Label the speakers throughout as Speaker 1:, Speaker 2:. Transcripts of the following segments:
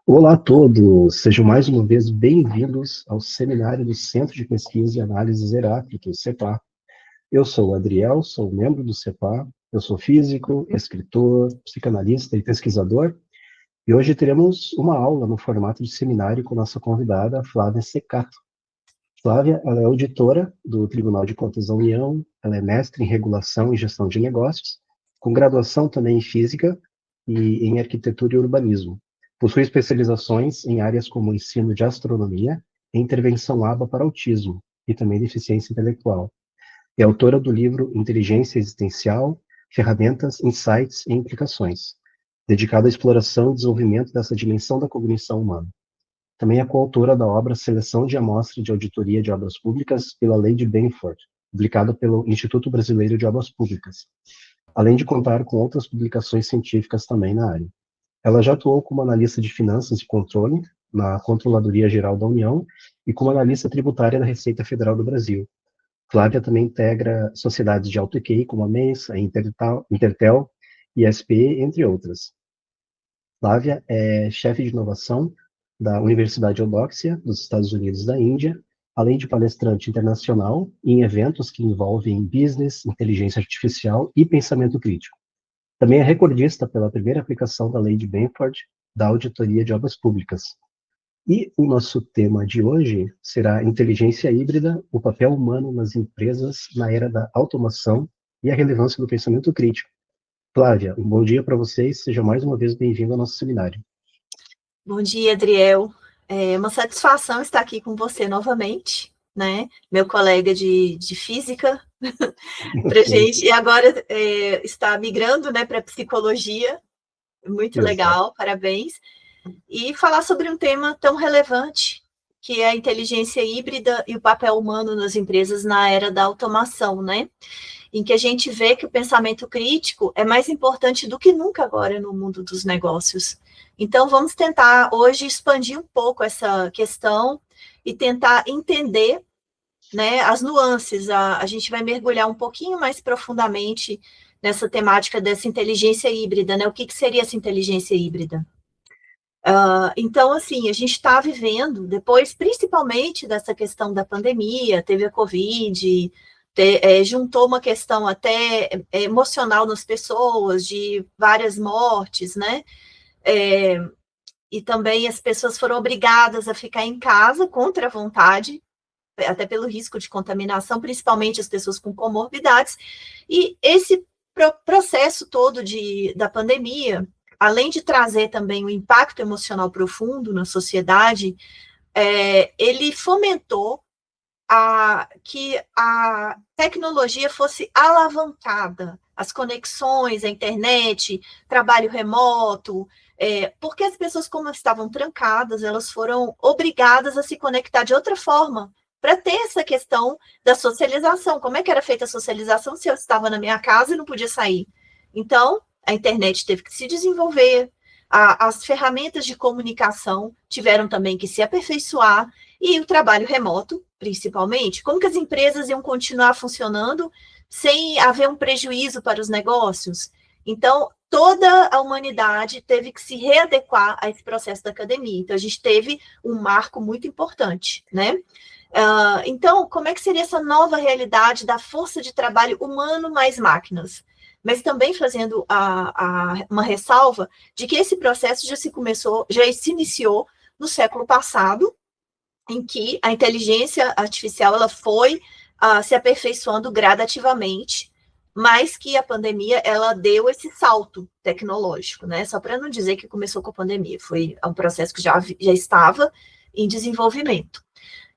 Speaker 1: Olá a todos, sejam mais uma vez bem-vindos ao seminário do Centro de Pesquisa e Análises Heráclito, CEPA. Eu sou o Adriel, sou membro do CEPA, eu sou físico, escritor, psicanalista e pesquisador, e hoje teremos uma aula no formato de seminário com nossa convidada, Flávia Secato. Flávia, ela é auditora do Tribunal de Contas da União, ela é mestre em Regulação e Gestão de Negócios, com graduação também em Física e em Arquitetura e Urbanismo. Possui especializações em áreas como ensino de astronomia e intervenção ABA para autismo e também deficiência intelectual. É autora do livro Inteligência Existencial, Ferramentas, Insights e Implicações, dedicado à exploração e desenvolvimento dessa dimensão da cognição humana. Também é coautora da obra Seleção de Amostra de Auditoria de Obras Públicas pela Lei de Benford, publicada pelo Instituto Brasileiro de Obras Públicas, além de contar com outras publicações científicas também na área. Ela já atuou como analista de finanças e controle na Controladoria Geral da União e como analista tributária da Receita Federal do Brasil. Flávia também integra sociedades de alto EQI como a Mensa, a Intertel e a SPE, entre outras. Flávia é chefe de inovação da Universidade Eudóxia, dos Estados Unidos da Índia, além de palestrante internacional em eventos que envolvem business, inteligência artificial e pensamento crítico. Também é recordista pela primeira aplicação da Lei de Benford da Auditoria de Obras Públicas. E o nosso tema de hoje será inteligência híbrida, o papel humano nas empresas na era da automação e a relevância do pensamento crítico. Flávia, um bom dia para vocês, seja mais uma vez bem-vindo ao nosso seminário.
Speaker 2: Bom dia, Adriel. É uma satisfação estar aqui com você novamente, né? Meu colega de física, pra gente, e agora está migrando, né, para psicologia, muito legal, parabéns. E falar sobre um tema tão relevante, que é a inteligência híbrida e o papel humano nas empresas na era da automação, né? Em que a gente vê que o pensamento crítico é mais importante do que nunca agora no mundo dos negócios. Então, vamos tentar hoje expandir um pouco essa questão e tentar entender, né, as nuances. A gente vai mergulhar um pouquinho mais profundamente nessa temática dessa inteligência híbrida, né? O que seria essa inteligência híbrida? Então, assim, a gente está vivendo, depois, principalmente dessa questão da pandemia, teve a Covid, juntou uma questão até emocional nas pessoas, de várias mortes, né? E também as pessoas foram obrigadas a ficar em casa contra a vontade, até pelo risco de contaminação, principalmente as pessoas com comorbidades. E esse processo todo da pandemia, além de trazer também um impacto emocional profundo na sociedade, ele fomentou que a tecnologia fosse alavancada, as conexões, a internet, trabalho remoto, porque as pessoas, como estavam trancadas, elas foram obrigadas a se conectar de outra forma, para ter essa questão da socialização. Como é que era feita a socialização se eu estava na minha casa e não podia sair? Então, a internet teve que se desenvolver, as ferramentas de comunicação tiveram também que se aperfeiçoar, e o trabalho remoto, principalmente, como que as empresas iam continuar funcionando sem haver um prejuízo para os negócios? Então, toda a humanidade teve que se readequar a esse processo da academia. Então, a gente teve um marco muito importante, né? Então, como é que seria essa nova realidade da força de trabalho humano mais máquinas? Mas também fazendo uma ressalva de que esse processo já se iniciou no século passado, em que a inteligência artificial ela foi se aperfeiçoando gradativamente, mas que a pandemia ela deu esse salto tecnológico, né? Só para não dizer que começou com a pandemia, foi um processo que já estava em desenvolvimento.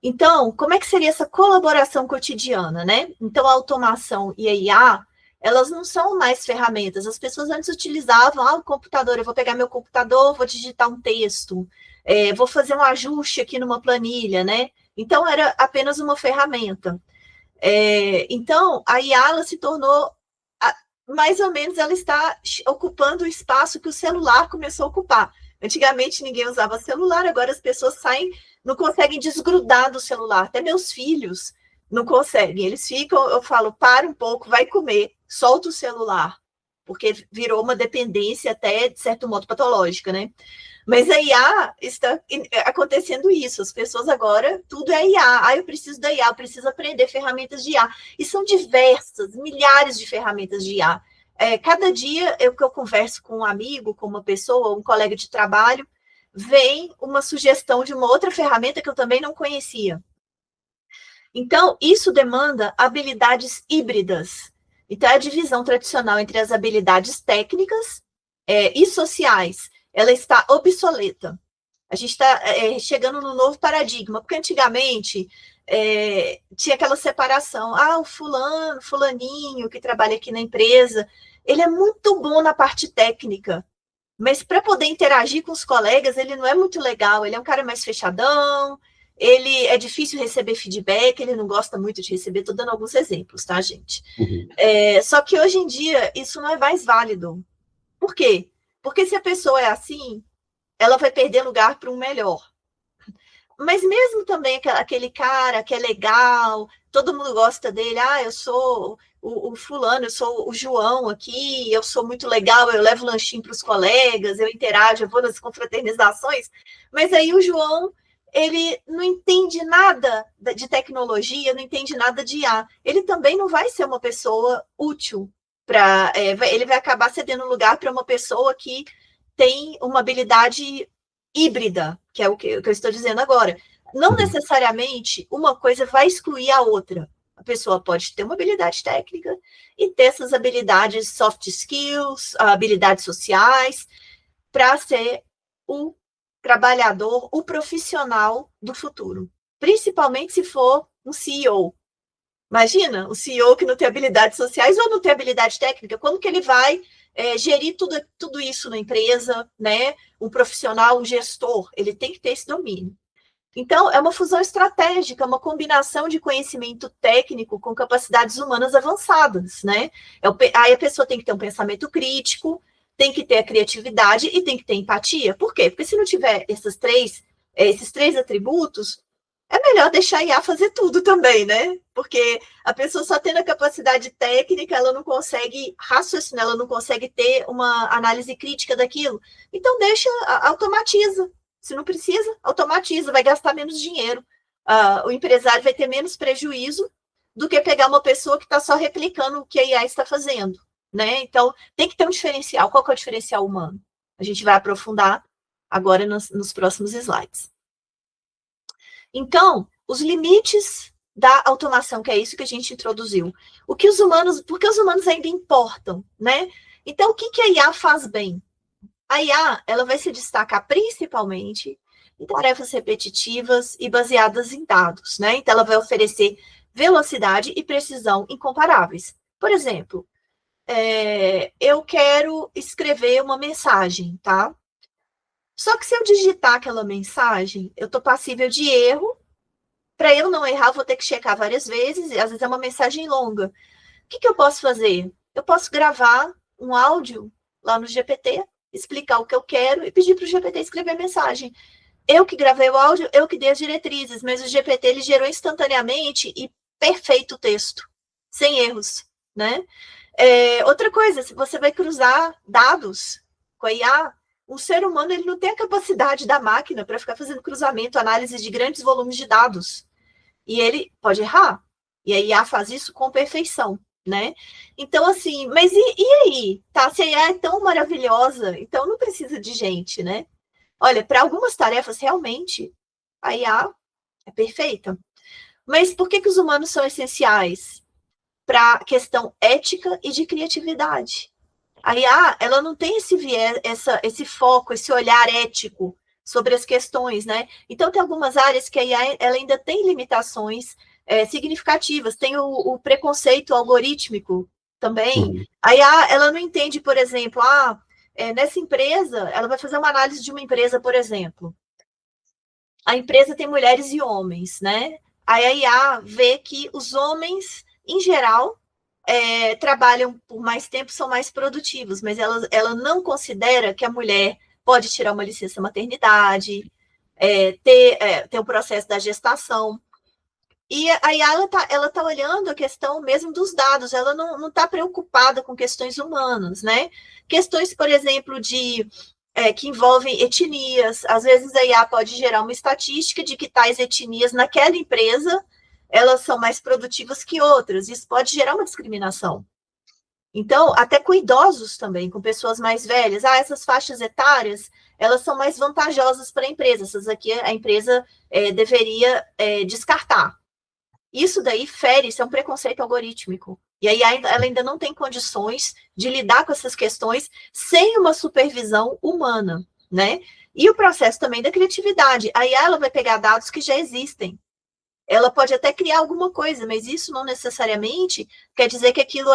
Speaker 2: Então, como é que seria essa colaboração cotidiana, né? Então, a automação e a IA, elas não são mais ferramentas. As pessoas antes utilizavam o computador, eu vou pegar meu computador, vou digitar um texto, vou fazer um ajuste aqui numa planilha, né? Então, era apenas uma ferramenta. Então, a IA ela se tornou, mais ou menos, ela está ocupando o espaço que o celular começou a ocupar. Antigamente, ninguém usava celular, agora as pessoas não conseguem desgrudar do celular. Até meus filhos não conseguem. Eles ficam, eu falo, para um pouco, vai comer, solta o celular. porque virou uma dependência até, de certo modo, patológica, né? Mas a IA está acontecendo isso, as pessoas agora, tudo é IA, eu preciso da IA, eu preciso aprender ferramentas de IA, e são diversas, milhares de ferramentas de IA. Cada dia que eu converso com um amigo, com uma pessoa, um colega de trabalho, vem uma sugestão de uma outra ferramenta que eu também não conhecia. Então, isso demanda habilidades híbridas. Então, a divisão tradicional entre as habilidades técnicas e sociais, ela está obsoleta. A gente está chegando no novo paradigma, porque antigamente tinha aquela separação. O fulaninho que trabalha aqui na empresa, ele é muito bom na parte técnica, mas para poder interagir com os colegas, ele não é muito legal, ele é um cara mais fechadão, ele é difícil receber feedback, ele não gosta muito de receber, estou dando alguns exemplos, tá, gente?
Speaker 1: Uhum.
Speaker 2: Só que hoje em dia isso não é mais válido. Por quê? Porque se a pessoa é assim, ela vai perder lugar para um melhor. Mas mesmo também aquele cara que é legal, todo mundo gosta dele, eu sou o fulano, eu sou o João aqui, eu sou muito legal, eu levo lanchinho para os colegas, eu interajo, eu vou nas confraternizações, mas aí o João, ele não entende nada de tecnologia, não entende nada de IA, ele também não vai ser uma pessoa útil, ele vai acabar cedendo lugar para uma pessoa que tem uma habilidade híbrida, que é o que eu estou dizendo agora. Não necessariamente uma coisa vai excluir a outra. A pessoa pode ter uma habilidade técnica e ter essas habilidades soft skills, habilidades sociais, para ser o trabalhador, o profissional do futuro. Principalmente se for um CEO. Imagina, o CEO que não tem habilidades sociais ou não tem habilidade técnica, como que ele vai gerir tudo isso na empresa, né? Um profissional, um gestor, ele tem que ter esse domínio. Então, é uma fusão estratégica, uma combinação de conhecimento técnico com capacidades humanas avançadas, né? Aí a pessoa tem que ter um pensamento crítico, tem que ter a criatividade e tem que ter empatia. Por quê? Porque se não tiver esses três atributos, é melhor deixar a IA fazer tudo também, né? Porque a pessoa só tendo a capacidade técnica, ela não consegue raciocinar, ela não consegue ter uma análise crítica daquilo. Então, automatiza. Se não precisa, automatiza, vai gastar menos dinheiro. O empresário vai ter menos prejuízo do que pegar uma pessoa que está só replicando o que a IA está fazendo, né? Então, tem que ter um diferencial. Qual que é o diferencial humano? A gente vai aprofundar agora nos próximos slides. Então, os limites da automação, que é isso que a gente introduziu. Porque os humanos ainda importam, né? Então, o que a IA faz bem? A IA, ela vai se destacar principalmente em tarefas repetitivas e baseadas em dados, né? Então, ela vai oferecer velocidade e precisão incomparáveis. Por exemplo, eu quero escrever uma mensagem, tá? Só que se eu digitar aquela mensagem, eu estou passível de erro. Para eu não errar, eu vou ter que checar várias vezes, e às vezes é uma mensagem longa. O que eu posso fazer? Eu posso gravar um áudio lá no GPT, explicar o que eu quero e pedir para o GPT escrever a mensagem. Eu que gravei o áudio, eu que dei as diretrizes, mas o GPT ele gerou instantaneamente e perfeito o texto, sem erros, né? Outra coisa, se você vai cruzar dados com a IA, um ser humano ele não tem a capacidade da máquina para ficar fazendo cruzamento, análise de grandes volumes de dados. E ele pode errar. E a IA faz isso com perfeição, né? Então, assim, mas e aí? Tá, se a IA é tão maravilhosa, então não precisa de gente, né? Olha, para algumas tarefas, realmente, a IA é perfeita. Mas por que os humanos são essenciais? Para a questão ética e de criatividade. A IA, ela não tem esse viés, esse foco, esse olhar ético sobre as questões, né? Então, tem algumas áreas que a IA ela ainda tem limitações significativas. Tem o preconceito algorítmico também. A IA, ela não entende, por exemplo, nessa empresa, ela vai fazer uma análise de uma empresa, por exemplo. A empresa tem mulheres e homens, né? Aí a IA vê que os homens, em geral, trabalham por mais tempo, são mais produtivos, mas ela não considera que a mulher pode tirar uma licença maternidade, ter o processo da gestação. E a IA, ela tá olhando a questão mesmo dos dados, ela não está preocupada com questões humanas, né? Questões, por exemplo, que envolvem etnias, às vezes a IA pode gerar uma estatística de que tais etnias naquela empresa, elas são mais produtivas que outras, isso pode gerar uma discriminação. Então, até com idosos também, com pessoas mais velhas, essas faixas etárias, elas são mais vantajosas para a empresa, essas aqui a empresa deveria descartar. Isso daí fere, isso é um preconceito algorítmico. E aí ela ainda não tem condições de lidar com essas questões sem uma supervisão humana, né? E o processo também da criatividade. Aí ela vai pegar dados que já existem. Ela pode até criar alguma coisa, mas isso não necessariamente quer dizer que aquilo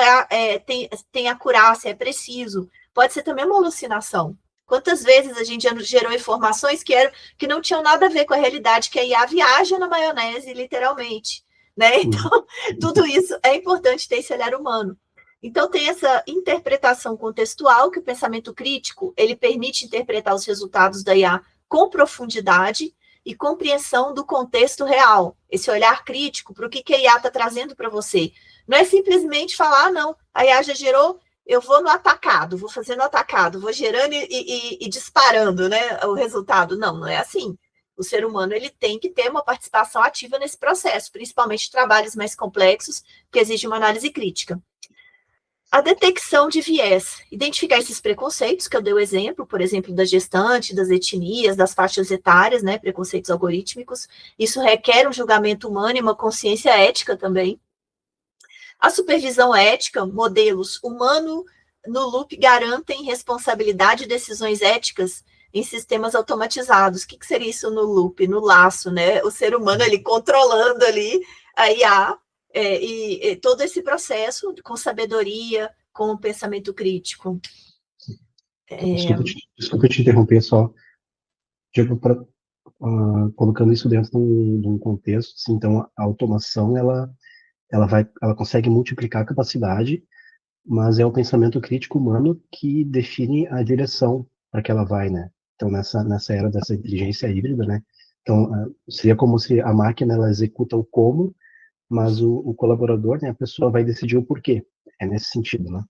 Speaker 2: tem acurácia, é preciso. Pode ser também uma alucinação. Quantas vezes a gente gerou informações que não tinham nada a ver com a realidade, que a IA viaja na maionese, literalmente. Né? Então, tudo isso é importante ter esse olhar humano. Então, tem essa interpretação contextual, que o pensamento crítico, ele permite interpretar os resultados da IA com profundidade e compreensão do contexto real. Esse olhar crítico para o que a IA está trazendo para você. Não é simplesmente falar, não, a IA já gerou, eu vou no atacado, vou fazer no atacado, vou gerando e disparando, né, o resultado. Não é assim. O ser humano ele tem que ter uma participação ativa nesse processo, principalmente trabalhos mais complexos, que exigem uma análise crítica. A detecção de viés, identificar esses preconceitos, que eu dei o exemplo, por exemplo, da gestante, das etnias, das faixas etárias, né, preconceitos algorítmicos, isso requer um julgamento humano e uma consciência ética também. A supervisão ética, modelos humano no loop garantem responsabilidade e decisões éticas em sistemas automatizados. O que seria isso no loop, no laço, né? O ser humano ali controlando ali a IA e todo esse processo com sabedoria, com pensamento crítico.
Speaker 1: Desculpa te interromper só, colocando isso dentro de um contexto, assim, então a automação ela consegue multiplicar a capacidade, mas é o pensamento crítico humano que define a direção para que ela vai, né? Então, nessa era dessa inteligência híbrida, né? Então, seria como se a máquina, ela executa o como, mas o colaborador, né, a pessoa vai decidir o porquê. É nesse sentido, né?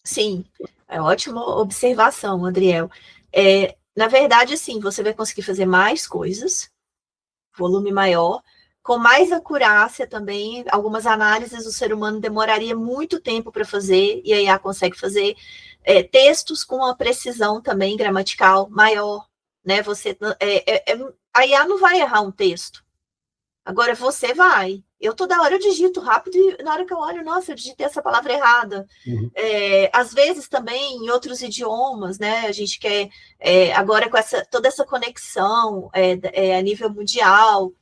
Speaker 2: Sim, é ótima observação, Adriel. Na verdade, sim, você vai conseguir fazer mais coisas, volume maior, com mais acurácia também. Algumas análises o ser humano demoraria muito tempo para fazer, e a IA consegue fazer textos com uma precisão também gramatical maior, né? A IA não vai errar um texto. Agora você vai. Eu toda hora eu digito rápido e na hora que eu olho, nossa, eu digitei essa palavra errada.
Speaker 1: Uhum.
Speaker 2: Às vezes também em outros idiomas, né? A gente quer agora com toda essa conexão a nível mundial,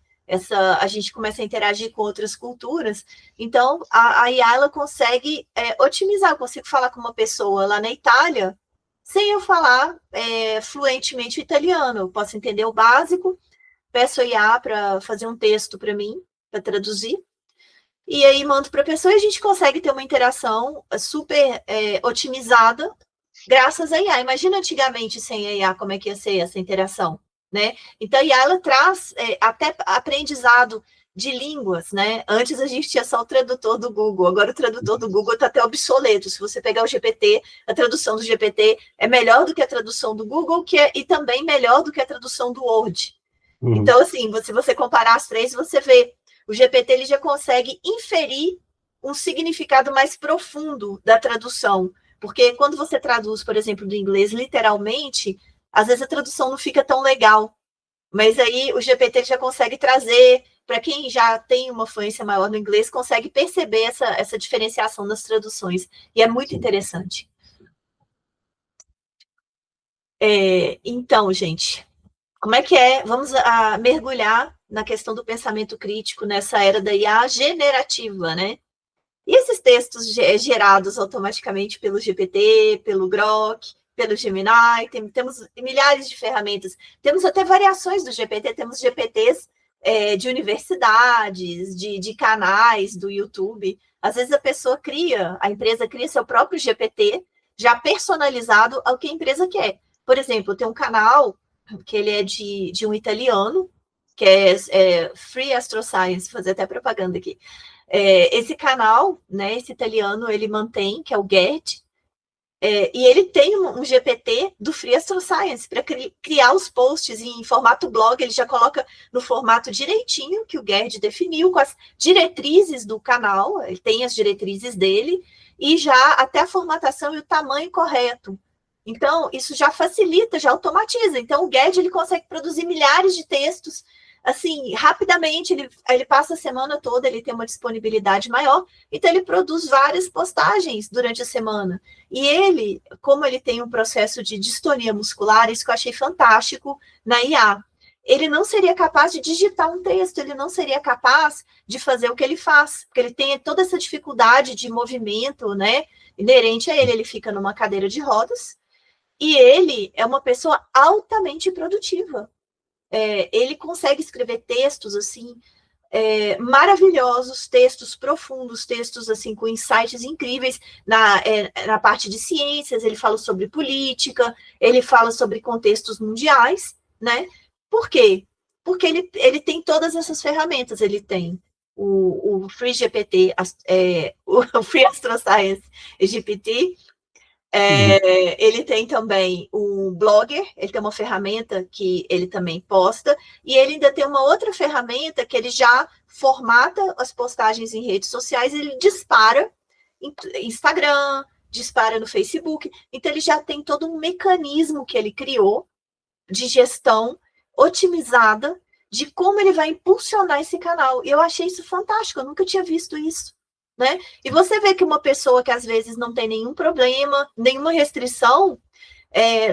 Speaker 2: a gente começa a interagir com outras culturas. Então a IA ela consegue otimizar. Eu consigo falar com uma pessoa lá na Itália sem eu falar fluentemente o italiano. Eu posso entender o básico. Peço a IA para fazer um texto para mim, para traduzir, e aí mando para a pessoa e a gente consegue ter uma interação super otimizada graças à IA. Imagina antigamente sem a IA como é que ia ser essa interação, né? Então a IA ela traz até aprendizado de línguas, né? Antes a gente tinha só o tradutor do Google, agora o tradutor do Google está até obsoleto. Se você pegar o GPT, a tradução do GPT é melhor do que a tradução do Google, e também melhor do que a tradução do Word.
Speaker 1: Uhum.
Speaker 2: Então, assim, se você comparar as três, você vê, o GPT ele já consegue inferir um significado mais profundo da tradução, porque quando você traduz, por exemplo, do inglês literalmente, às vezes a tradução não fica tão legal, mas aí o GPT já consegue trazer, para quem já tem uma fluência maior no inglês, consegue perceber essa diferenciação nas traduções, e é muito interessante. Então, gente, como é que é? Vamos mergulhar na questão do pensamento crítico nessa era da IA generativa, né? E esses textos gerados automaticamente pelo GPT, pelo Grok, pelo Gemini, temos milhares de ferramentas. Temos até variações do GPT, temos GPTs de universidades, de canais do YouTube. Às vezes a empresa cria seu próprio GPT já personalizado ao que a empresa quer. Por exemplo, tem um canal que ele é de um italiano, que é Free Astro Science, vou fazer até propaganda aqui. Esse canal, né, esse italiano, ele mantém, que é o Gerd, e ele tem um GPT do Free Astro Science para criar os posts em formato blog, ele já coloca no formato direitinho, que o Gerd definiu, com as diretrizes do canal, ele tem as diretrizes dele, e já até a formatação e o tamanho correto. Então, isso já facilita, já automatiza. Então, o Gerd, ele consegue produzir milhares de textos, assim, rapidamente, ele passa a semana toda, ele tem uma disponibilidade maior, então ele produz várias postagens durante a semana. E ele, como ele tem um processo de distonia muscular, isso que eu achei fantástico na IA, ele não seria capaz de digitar um texto, ele não seria capaz de fazer o que ele faz, porque ele tem toda essa dificuldade de movimento, né, inerente a ele fica numa cadeira de rodas, e ele é uma pessoa altamente produtiva. Ele consegue escrever textos, assim, maravilhosos, textos profundos, textos, assim, com insights incríveis na parte de ciências, ele fala sobre política, ele fala sobre contextos mundiais, né? Por quê? Porque ele tem todas essas ferramentas, ele tem o Free GPT, o Free Astro Science GPT, ele tem também um Blogger, ele tem uma ferramenta que ele também posta, e ele ainda tem uma outra ferramenta que ele já formata as postagens em redes sociais, ele dispara em Instagram, dispara no Facebook, então ele já tem todo um mecanismo que ele criou de gestão otimizada de como ele vai impulsionar esse canal, e eu achei isso fantástico, eu nunca tinha visto isso. Né? E você vê que uma pessoa que às vezes não tem nenhum problema, nenhuma restrição,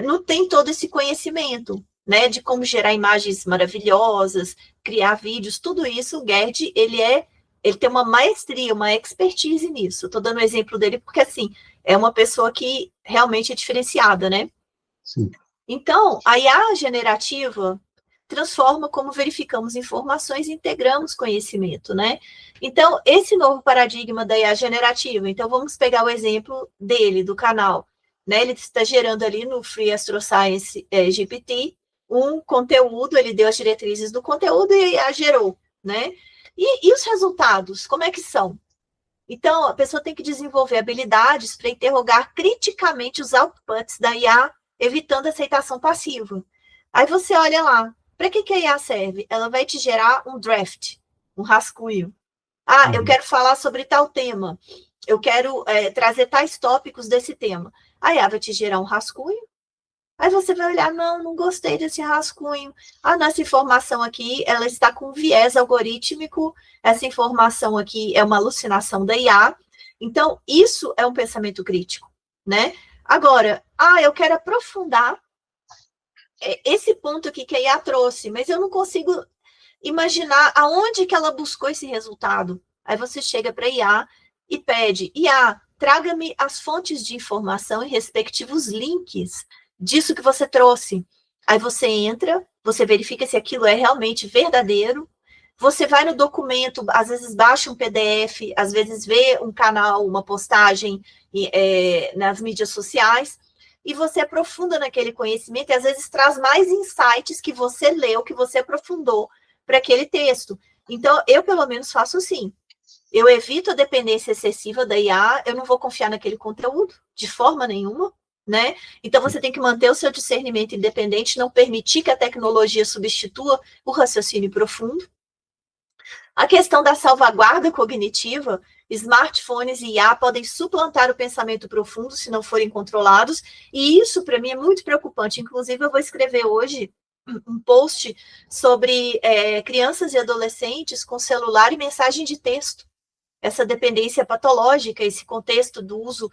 Speaker 2: não tem todo esse conhecimento, né, de como gerar imagens maravilhosas, criar vídeos, tudo isso, o Gerd, ele tem uma maestria, uma expertise nisso. Estou dando o exemplo dele porque, assim, é uma pessoa que realmente é diferenciada, né?
Speaker 1: Sim.
Speaker 2: Então, a IA generativa transforma como verificamos informações e integramos conhecimento, né? Então, esse novo paradigma da IA generativa, então vamos pegar o exemplo dele, do canal, né? Ele está gerando ali no Free Astro Science GPT um conteúdo, ele deu as diretrizes do conteúdo e a IA gerou, né? E os resultados, como é que são? Então, a pessoa tem que desenvolver habilidades para interrogar criticamente os outputs da IA, evitando aceitação passiva. Aí você olha lá, para que a IA serve? Ela vai te gerar um draft, um rascunho. Eu quero falar sobre tal tema. Eu quero trazer tais tópicos desse tema. A IA vai te gerar um rascunho. Aí você vai olhar, não gostei desse rascunho. Nossa informação aqui, ela está com viés algorítmico. Essa informação aqui é uma alucinação da IA. Então, isso é um pensamento crítico, né? Agora, eu quero aprofundar esse ponto aqui que a IA trouxe, mas eu não consigo imaginar aonde que ela buscou esse resultado. Aí você chega para a IA e pede, IA, traga-me as fontes de informação e respectivos links disso que você trouxe. Aí você entra, você verifica se aquilo é realmente verdadeiro, você vai no documento, às vezes baixa um PDF, às vezes vê um canal, uma postagem nas mídias sociais, e você aprofunda naquele conhecimento, e às vezes traz mais insights que você leu, que você aprofundou para aquele texto. Então, eu pelo menos faço assim. Eu evito a dependência excessiva da IA, eu não vou confiar naquele conteúdo, de forma nenhuma, né? Então, você tem que manter o seu discernimento independente, não permitir que a tecnologia substitua o raciocínio profundo. A questão da salvaguarda cognitiva, smartphones e IA podem suplantar o pensamento profundo se não forem controlados, e isso, para mim, é muito preocupante. Inclusive, eu vou escrever hoje um post sobre crianças e adolescentes com celular e mensagem de texto. Essa dependência patológica, esse contexto do uso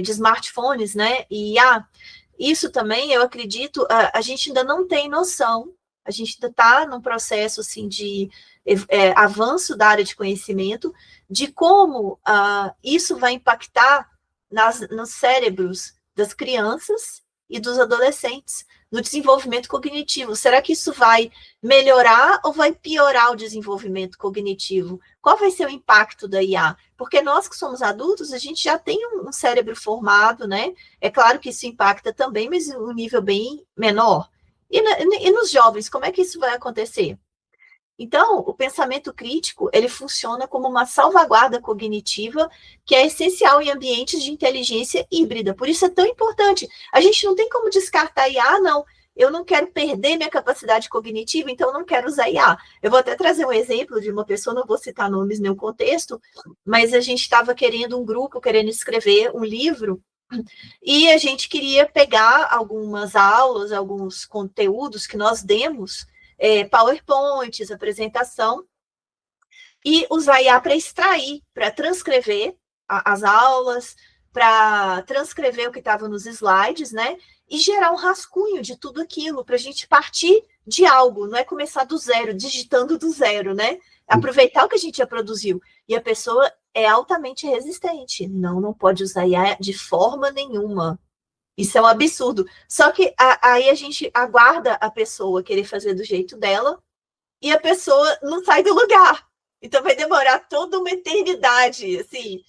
Speaker 2: de smartphones, né? E isso também, eu acredito, a gente ainda não tem noção, a gente ainda está num processo assim, de avanço da área de conhecimento, de como isso vai impactar nos cérebros das crianças e dos adolescentes, no desenvolvimento cognitivo. Será que isso vai melhorar ou vai piorar o desenvolvimento cognitivo? Qual vai ser o impacto da IA? Porque nós que somos adultos, a gente já tem um cérebro formado, né? É claro que isso impacta também, mas em um nível bem menor. E nos jovens, como é que isso vai acontecer? Então, o pensamento crítico, ele funciona como uma salvaguarda cognitiva que é essencial em ambientes de inteligência híbrida. Por isso é tão importante. A gente não tem como descartar IA, não. Eu não quero perder minha capacidade cognitiva, então não quero usar IA. Eu vou até trazer um exemplo de uma pessoa, não vou citar nomes nem o contexto, mas a gente estava querendo um grupo, querendo escrever um livro, e a gente queria pegar algumas aulas, alguns conteúdos que nós demos, PowerPoints, apresentação, e usar IA para extrair, para transcrever as aulas, para transcrever o que estava nos slides, né? E gerar um rascunho de tudo aquilo, para a gente partir de algo, não é começar do zero, digitando do zero, né? Aproveitar o que a gente já produziu. E a pessoa é altamente resistente. Não pode usar IA de forma nenhuma. Isso é um absurdo. Só que aí a gente aguarda a pessoa querer fazer do jeito dela e a pessoa não sai do lugar. Então vai demorar toda uma eternidade, assim,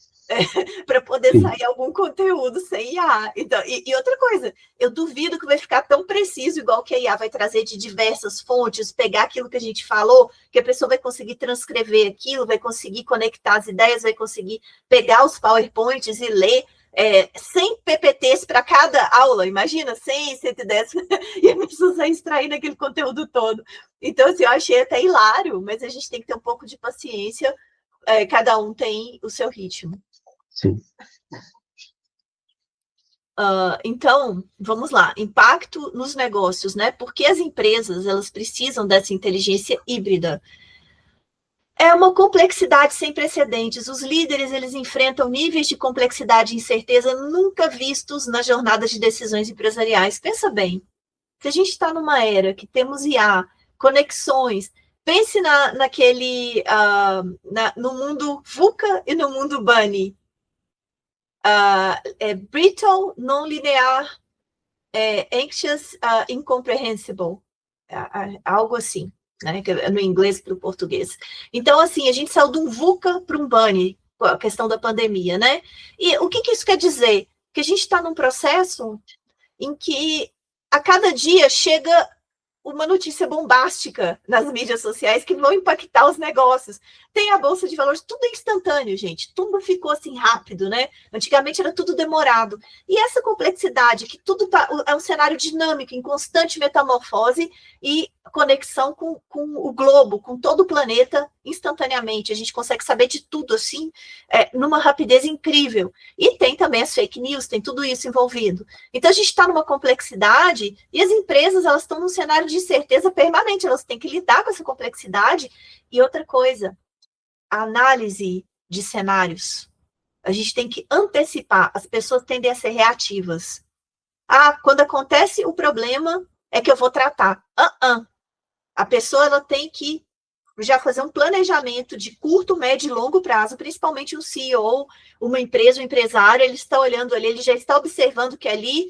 Speaker 2: para poder sair algum conteúdo sem IA. Então, e outra coisa, eu duvido que vai ficar tão preciso igual que a IA vai trazer de diversas fontes, pegar aquilo que a gente falou, que a pessoa vai conseguir transcrever aquilo, vai conseguir conectar as ideias, vai conseguir pegar os PowerPoints e ler 100 PPTs para cada aula, imagina, 100, 110, e a pessoa sai extraindo aquele conteúdo todo. Então, assim, eu achei até hilário, mas a gente tem que ter um pouco de paciência, cada um tem o seu ritmo.
Speaker 1: Sim.
Speaker 2: Então, vamos lá, impacto nos negócios, né? Porque as empresas, elas precisam dessa inteligência híbrida. É uma complexidade sem precedentes. Os líderes, eles enfrentam níveis de complexidade e incerteza nunca vistos nas jornadas de decisões empresariais. Pensa bem, se a gente está numa era que temos IA, conexões, pense no mundo VUCA e no mundo Bunny. Brittle, non-linear, anxious, incomprehensible, algo assim, né, no inglês para o português. Então, assim, a gente saiu de um VUCA para um Bunny, com a questão da pandemia, né? E o que isso quer dizer? Que a gente está num processo em que a cada dia chega uma notícia bombástica nas mídias sociais que vão impactar os negócios. Tem a Bolsa de Valores, tudo é instantâneo, gente. Tudo ficou assim rápido, né? Antigamente era tudo demorado. E essa complexidade, que tudo é um cenário dinâmico, em constante metamorfose e conexão com o globo, com todo o planeta, instantaneamente. A gente consegue saber de tudo, assim, numa rapidez incrível. E tem também as fake news, tem tudo isso envolvido. Então, a gente está numa complexidade e as empresas, elas estão num cenário de incerteza permanente, elas têm que lidar com essa complexidade. E outra coisa, a análise de cenários. A gente tem que antecipar, as pessoas tendem a ser reativas. Quando acontece o problema, é que eu vou tratar. A pessoa, ela tem que já fazer um planejamento de curto, médio e longo prazo, principalmente um CEO, uma empresa, um empresário, ele está olhando ali, ele já está observando que ali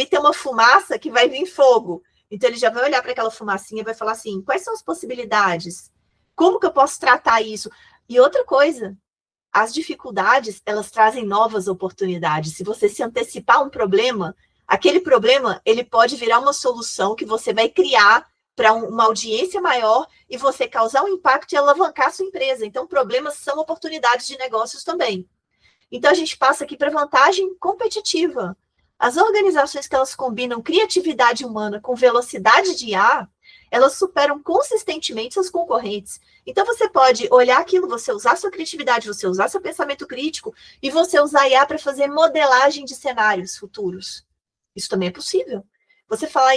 Speaker 2: tem uma fumaça que vai vir fogo. Então, ele já vai olhar para aquela fumacinha e vai falar assim, quais são as possibilidades? Como que eu posso tratar isso? E outra coisa, as dificuldades, elas trazem novas oportunidades. Se você se antecipar a um problema, aquele problema, ele pode virar uma solução que você vai criar para uma audiência maior e você causar um impacto e alavancar a sua empresa. Então, problemas são oportunidades de negócios também. Então, a gente passa aqui para vantagem competitiva. As organizações que elas combinam criatividade humana com velocidade de IA, elas superam consistentemente seus concorrentes. Então, você pode olhar aquilo, você usar sua criatividade, você usar seu pensamento crítico e você usar IA para fazer modelagem de cenários futuros. Isso também é possível. Você fala,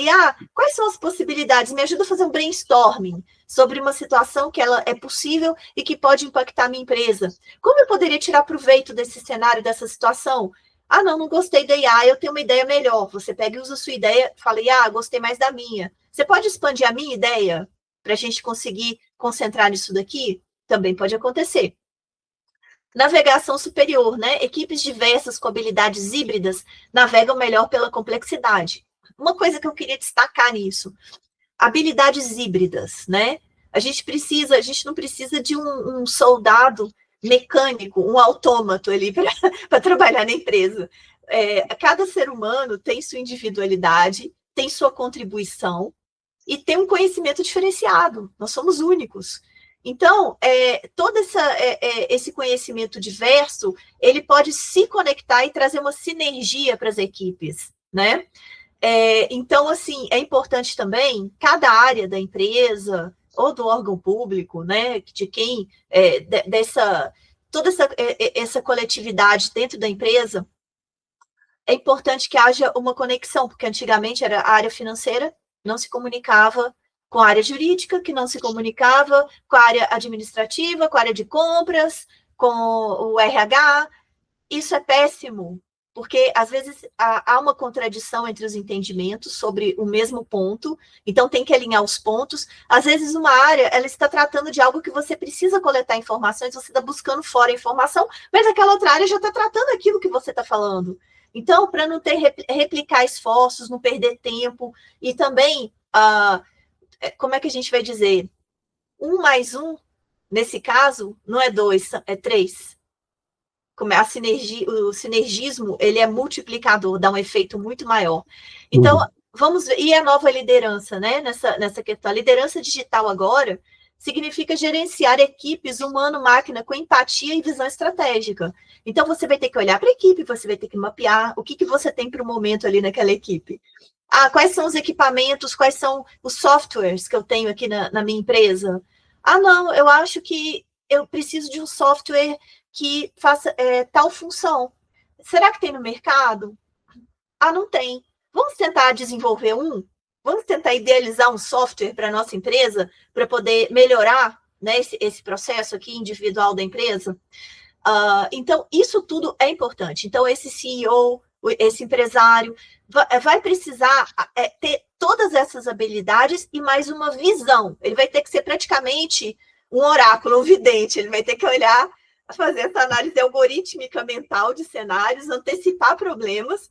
Speaker 2: quais são as possibilidades? Me ajuda a fazer um brainstorming sobre uma situação que ela é possível e que pode impactar a minha empresa. Como eu poderia tirar proveito desse cenário, dessa situação? Não gostei da IA, eu tenho uma ideia melhor. Você pega e usa a sua ideia, fala, gostei mais da minha. Você pode expandir a minha ideia para a gente conseguir concentrar nisso daqui? Também pode acontecer. Navegação superior, né? Equipes diversas com habilidades híbridas navegam melhor pela complexidade. Uma coisa que eu queria destacar nisso, habilidades híbridas, né? A gente não precisa de um soldado mecânico, um autômato ali para trabalhar na empresa. Cada ser humano tem sua individualidade, tem sua contribuição, e tem um conhecimento diferenciado, nós somos únicos. Então, todo esse conhecimento diverso, ele pode se conectar e trazer uma sinergia para as equipes, né? Então, assim, é importante também, cada área da empresa ou do órgão público, né, de quem, toda essa coletividade dentro da empresa, é importante que haja uma conexão, porque antigamente era a área financeira, não se comunicava com a área jurídica, que não se comunicava com a área administrativa, com a área de compras, com o RH. Isso é péssimo, porque às vezes há uma contradição entre os entendimentos sobre o mesmo ponto, então tem que alinhar os pontos. Às vezes uma área, ela está tratando de algo que você precisa coletar informações, você está buscando fora a informação, mas aquela outra área já está tratando aquilo que você está falando. Então, para não ter replicar esforços, não perder tempo, e também, como é que a gente vai dizer? 1 mais 1, nesse caso, não é 2, é 3. A sinergia, o sinergismo, ele é multiplicador, dá um efeito muito maior. Então, vamos ver, e a nova liderança, né, nessa questão. A liderança digital agora significa gerenciar equipes humano-máquina com empatia e visão estratégica. Então, você vai ter que olhar para a equipe, você vai ter que mapear o que você tem para o momento ali naquela equipe. Quais são os equipamentos, quais são os softwares que eu tenho aqui na minha empresa? Não, eu acho que eu preciso de um software que faça tal função. Será que tem no mercado? Não tem. Vamos tentar desenvolver um? Vamos tentar idealizar um software para a nossa empresa para poder melhorar, né, esse processo aqui individual da empresa? Então, isso tudo é importante. Então, esse CEO, esse empresário, vai precisar ter todas essas habilidades e mais uma visão. Ele vai ter que ser praticamente um oráculo, um vidente. Ele vai ter que olhar, fazer essa análise algorítmica mental de cenários, antecipar problemas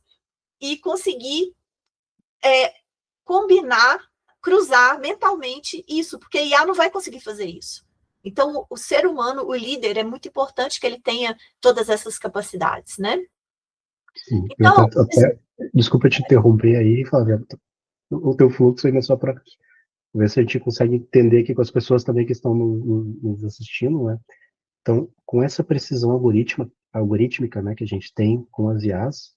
Speaker 2: e conseguir combinar, cruzar mentalmente isso, porque a IA não vai conseguir fazer isso. Então, o ser humano, o líder, é muito importante que ele tenha todas essas capacidades, né?
Speaker 1: Sim, então, desculpa te interromper aí, Flávia, o teu fluxo ainda só para ver se a gente consegue entender aqui com as pessoas também que estão nos assistindo, né? Então, com essa precisão algorítmica, né, que a gente tem com as IAs,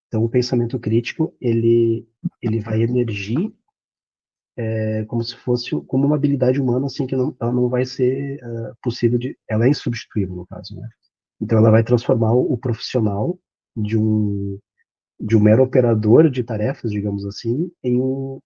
Speaker 1: então o pensamento crítico, ele vai emergir como se fosse como uma habilidade humana, assim, que ela não vai ser possível ela é insubstituível, no caso, né? Então, ela vai transformar o profissional de um mero operador de tarefas, digamos assim, em um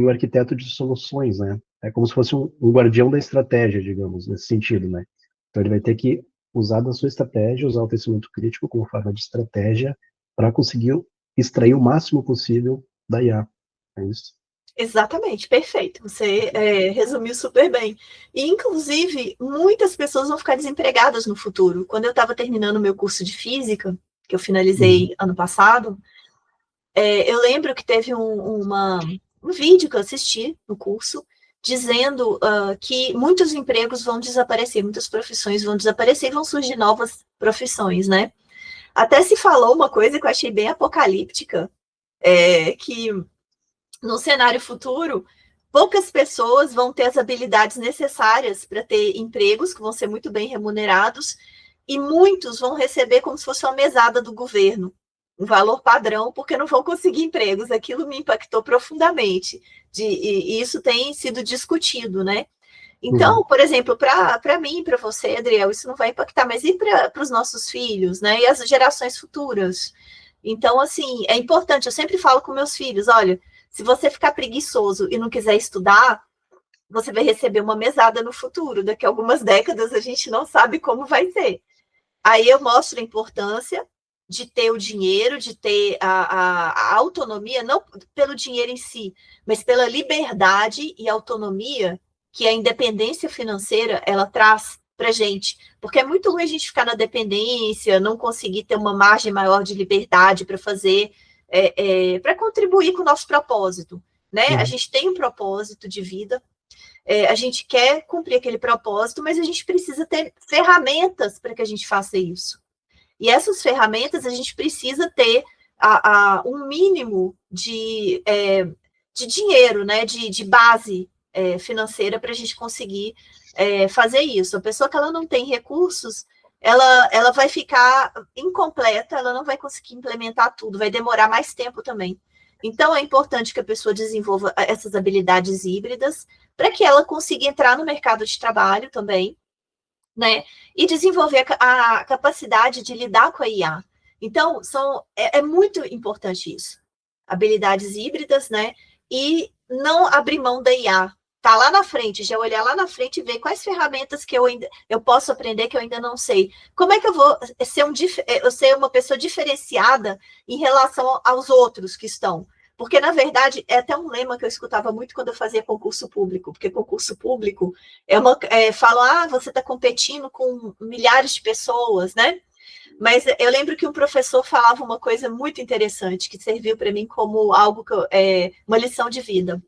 Speaker 1: arquiteto de soluções, né? É como se fosse um guardião da estratégia, digamos, nesse sentido, né? Então, ele vai ter que usar da sua estratégia, usar o pensamento crítico como forma de estratégia para conseguir extrair o máximo possível da IA. É isso?
Speaker 2: Exatamente, perfeito. Você resumiu super bem. E, inclusive, muitas pessoas vão ficar desempregadas no futuro. Quando eu estava terminando o meu curso de física, que eu finalizei ano passado, eu lembro que teve um vídeo que eu assisti no curso, dizendo que muitos empregos vão desaparecer, muitas profissões vão desaparecer e vão surgir novas profissões, né? Até se falou uma coisa que eu achei bem apocalíptica, que no cenário futuro, poucas pessoas vão ter as habilidades necessárias para ter empregos que vão ser muito bem remunerados e muitos vão receber como se fosse uma mesada do governo, um valor padrão, porque não vão conseguir empregos. Aquilo me impactou profundamente e isso tem sido discutido, né? Então, por exemplo, para mim, para você, Adriel, isso não vai impactar, mas e para os nossos filhos, né? E as gerações futuras? Então, assim, é importante, eu sempre falo com meus filhos, olha, se você ficar preguiçoso e não quiser estudar, você vai receber uma mesada no futuro. Daqui a algumas décadas a gente não sabe como vai ser. Aí eu mostro a importância de ter o dinheiro, de ter a autonomia, não pelo dinheiro em si, mas pela liberdade e autonomia que a independência financeira ela traz para a gente. Porque é muito ruim a gente ficar na dependência, não conseguir ter uma margem maior de liberdade para fazer para contribuir com o nosso propósito, né? A gente tem um propósito de vida, a gente quer cumprir aquele propósito, mas a gente precisa ter ferramentas para que a gente faça isso. E essas ferramentas a gente precisa ter um mínimo de dinheiro, né, de base financeira para a gente conseguir fazer isso. A pessoa que ela não tem recursos, ela vai ficar incompleta, ela não vai conseguir implementar tudo, vai demorar mais tempo também. Então, é importante que a pessoa desenvolva essas habilidades híbridas para que ela consiga entrar no mercado de trabalho também, né? E desenvolver a capacidade de lidar com a IA. Então, é muito importante isso. Habilidades híbridas, né? E não abrir mão da IA. Tá lá na frente, já olhar lá na frente e ver quais ferramentas que eu posso aprender que eu ainda não sei. Como é que eu vou ser uma pessoa diferenciada em relação aos outros que estão? Porque, na verdade, é até um lema que eu escutava muito quando eu fazia concurso público, porque concurso público falam, você está competindo com milhares de pessoas, né? Mas eu lembro que um professor falava uma coisa muito interessante, que serviu para mim como algo, uma lição de vida.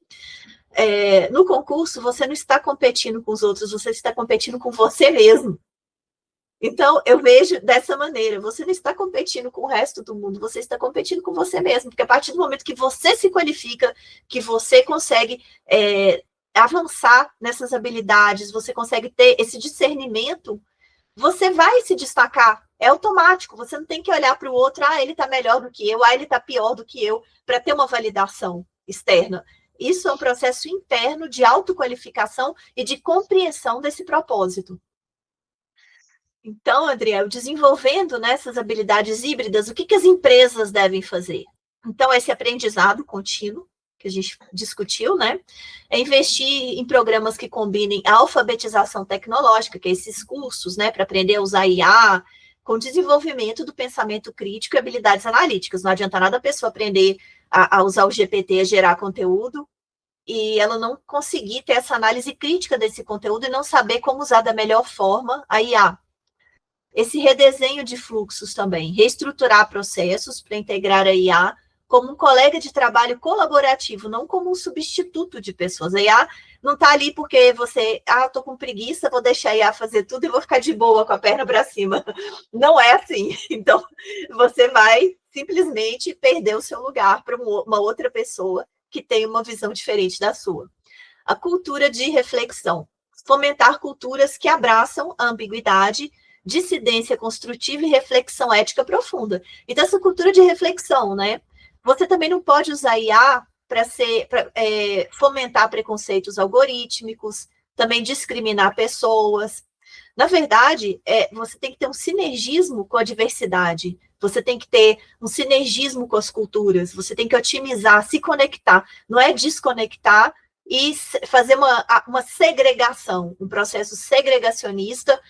Speaker 2: No concurso, você não está competindo com os outros, você está competindo com você mesmo. Então, eu vejo dessa maneira, você não está competindo com o resto do mundo, você está competindo com você mesmo, porque a partir do momento que você se qualifica, que você consegue avançar nessas habilidades, você consegue ter esse discernimento, você vai se destacar, é automático, você não tem que olhar para o outro, ele está melhor do que eu, ele está pior do que eu, para ter uma validação externa. Isso é um processo interno de autoqualificação e de compreensão desse propósito. Então, Adriel, desenvolvendo essas habilidades híbridas, o que as empresas devem fazer? Então, esse aprendizado contínuo, que a gente discutiu, né? É investir em programas que combinem a alfabetização tecnológica, que é esses cursos, né, para aprender a usar IA, com desenvolvimento do pensamento crítico e habilidades analíticas. Não adianta nada a pessoa aprender a usar o GPT, a gerar conteúdo, e ela não conseguir ter essa análise crítica desse conteúdo e não saber como usar da melhor forma a IA. Esse redesenho de fluxos também, reestruturar processos para integrar a IA como um colega de trabalho colaborativo, não como um substituto de pessoas. A IA não está ali porque você, estou com preguiça, vou deixar a IA fazer tudo e vou ficar de boa com a perna para cima. Não é assim. Então, você vai simplesmente perder o seu lugar para uma outra pessoa que tem uma visão diferente da sua. A cultura de reflexão. Fomentar culturas que abraçam a ambiguidade, dissidência construtiva e reflexão ética profunda. Então, essa cultura de reflexão, né? Você também não pode usar IA para fomentar preconceitos algorítmicos, também discriminar pessoas. Na verdade, você tem que ter um sinergismo com a diversidade, você tem que ter um sinergismo com as culturas, você tem que otimizar, se conectar, não é desconectar e fazer uma segregação, um processo segregacionista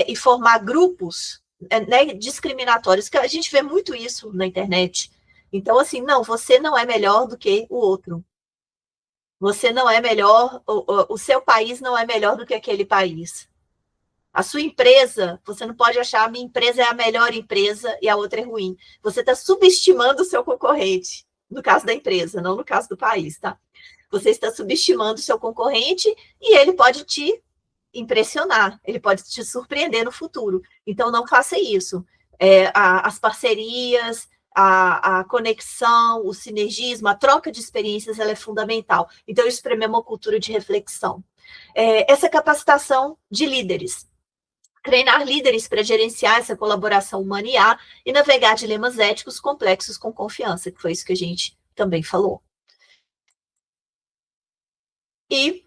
Speaker 2: e formar grupos discriminatórios, que a gente vê muito isso na internet. Então, assim, não, você não é melhor do que o outro. Você não é melhor, o seu país não é melhor do que aquele país. A sua empresa, você não pode achar a minha empresa é a melhor empresa e a outra é ruim. Você está subestimando o seu concorrente, no caso da empresa, não no caso do país, tá? Você está subestimando o seu concorrente e ele pode te impressionar, ele pode te surpreender no futuro. Então, não faça isso. As parcerias, a conexão, o sinergismo, a troca de experiências, ela é fundamental. Então, isso para mim é uma cultura de reflexão. Essa capacitação de líderes. Treinar líderes para gerenciar essa colaboração humana e IA e navegar dilemas éticos complexos com confiança, que foi isso que a gente também falou. E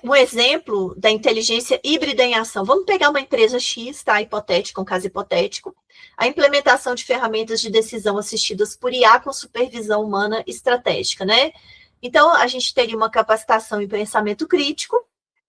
Speaker 2: um exemplo da inteligência híbrida em ação. Vamos pegar uma empresa X, tá? Hipotético, um caso hipotético. A implementação de ferramentas de decisão assistidas por IA com supervisão humana estratégica, né? Então, a gente teria uma capacitação em pensamento crítico,